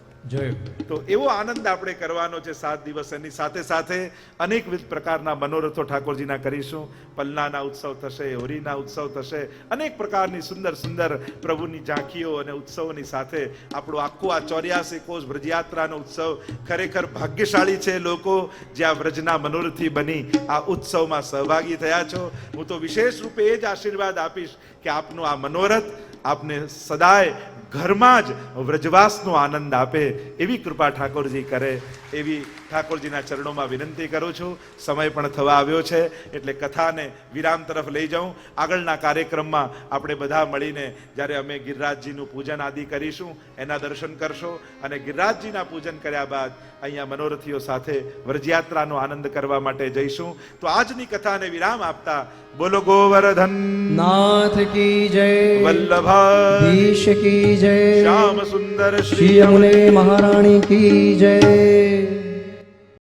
તો એવો આનંદ આપણે કરવાનો છે 7 દિવસ. એની સાથે સાથે અનેકવિધ પ્રકારના મનોરથો ઠાકોરજીના કરીશું. પલ્લાના ઉત્સવ થશે, હોરીના ઉત્સવ થશે, અનેક પ્રકારની સુંદર સુંદર પ્રભુની ઝાંખીઓ અને ઉત્સવોની સાથે આપણું આખું આ 84 કોષ વ્રજયાત્રાનો ઉત્સવ ખરેખર ભાગ્યશાળી છે લોકો જે આ વ્રજના મનોરથી બની આ ઉત્સવમાં સહભાગી થયા છો. હું તો વિશેષ રૂપે એ જ આશીર્વાદ આપીશ કે આપનું આ મનોરથ આપને સદાય ઘરમાં જ વ્રજવાસનો આનંદ આપે એવી કૃપા ઠાકોરજી કરે એવી ઠાકોરજીના ચરણોમાં વિનંતી કરું છું. સમય પણ થવા આવ્યો છે એટલે કથાને વિરામ તરફ લઈ જાઉં. આગળના કાર્યક્રમમાં આપણે બધા મળીને જ્યારે અમે ગિરિરાજજીનું પૂજન આદિ કરીશું એના દર્શન કરશો, અને ગિરિરાજજીના પૂજન કર્યા બાદ અહીંયા મનોરથીઓ સાથે વ્રજયાત્રાનો આનંદ કરવા માટે જઈશું. તો આજની કથાને વિરામ આપતા બોલો ગોવર્ધન नाथ की जय, વલ્લભાધીશ ईश की जय, શ્યામ સુંદર श्री यमुने महारानी की जय.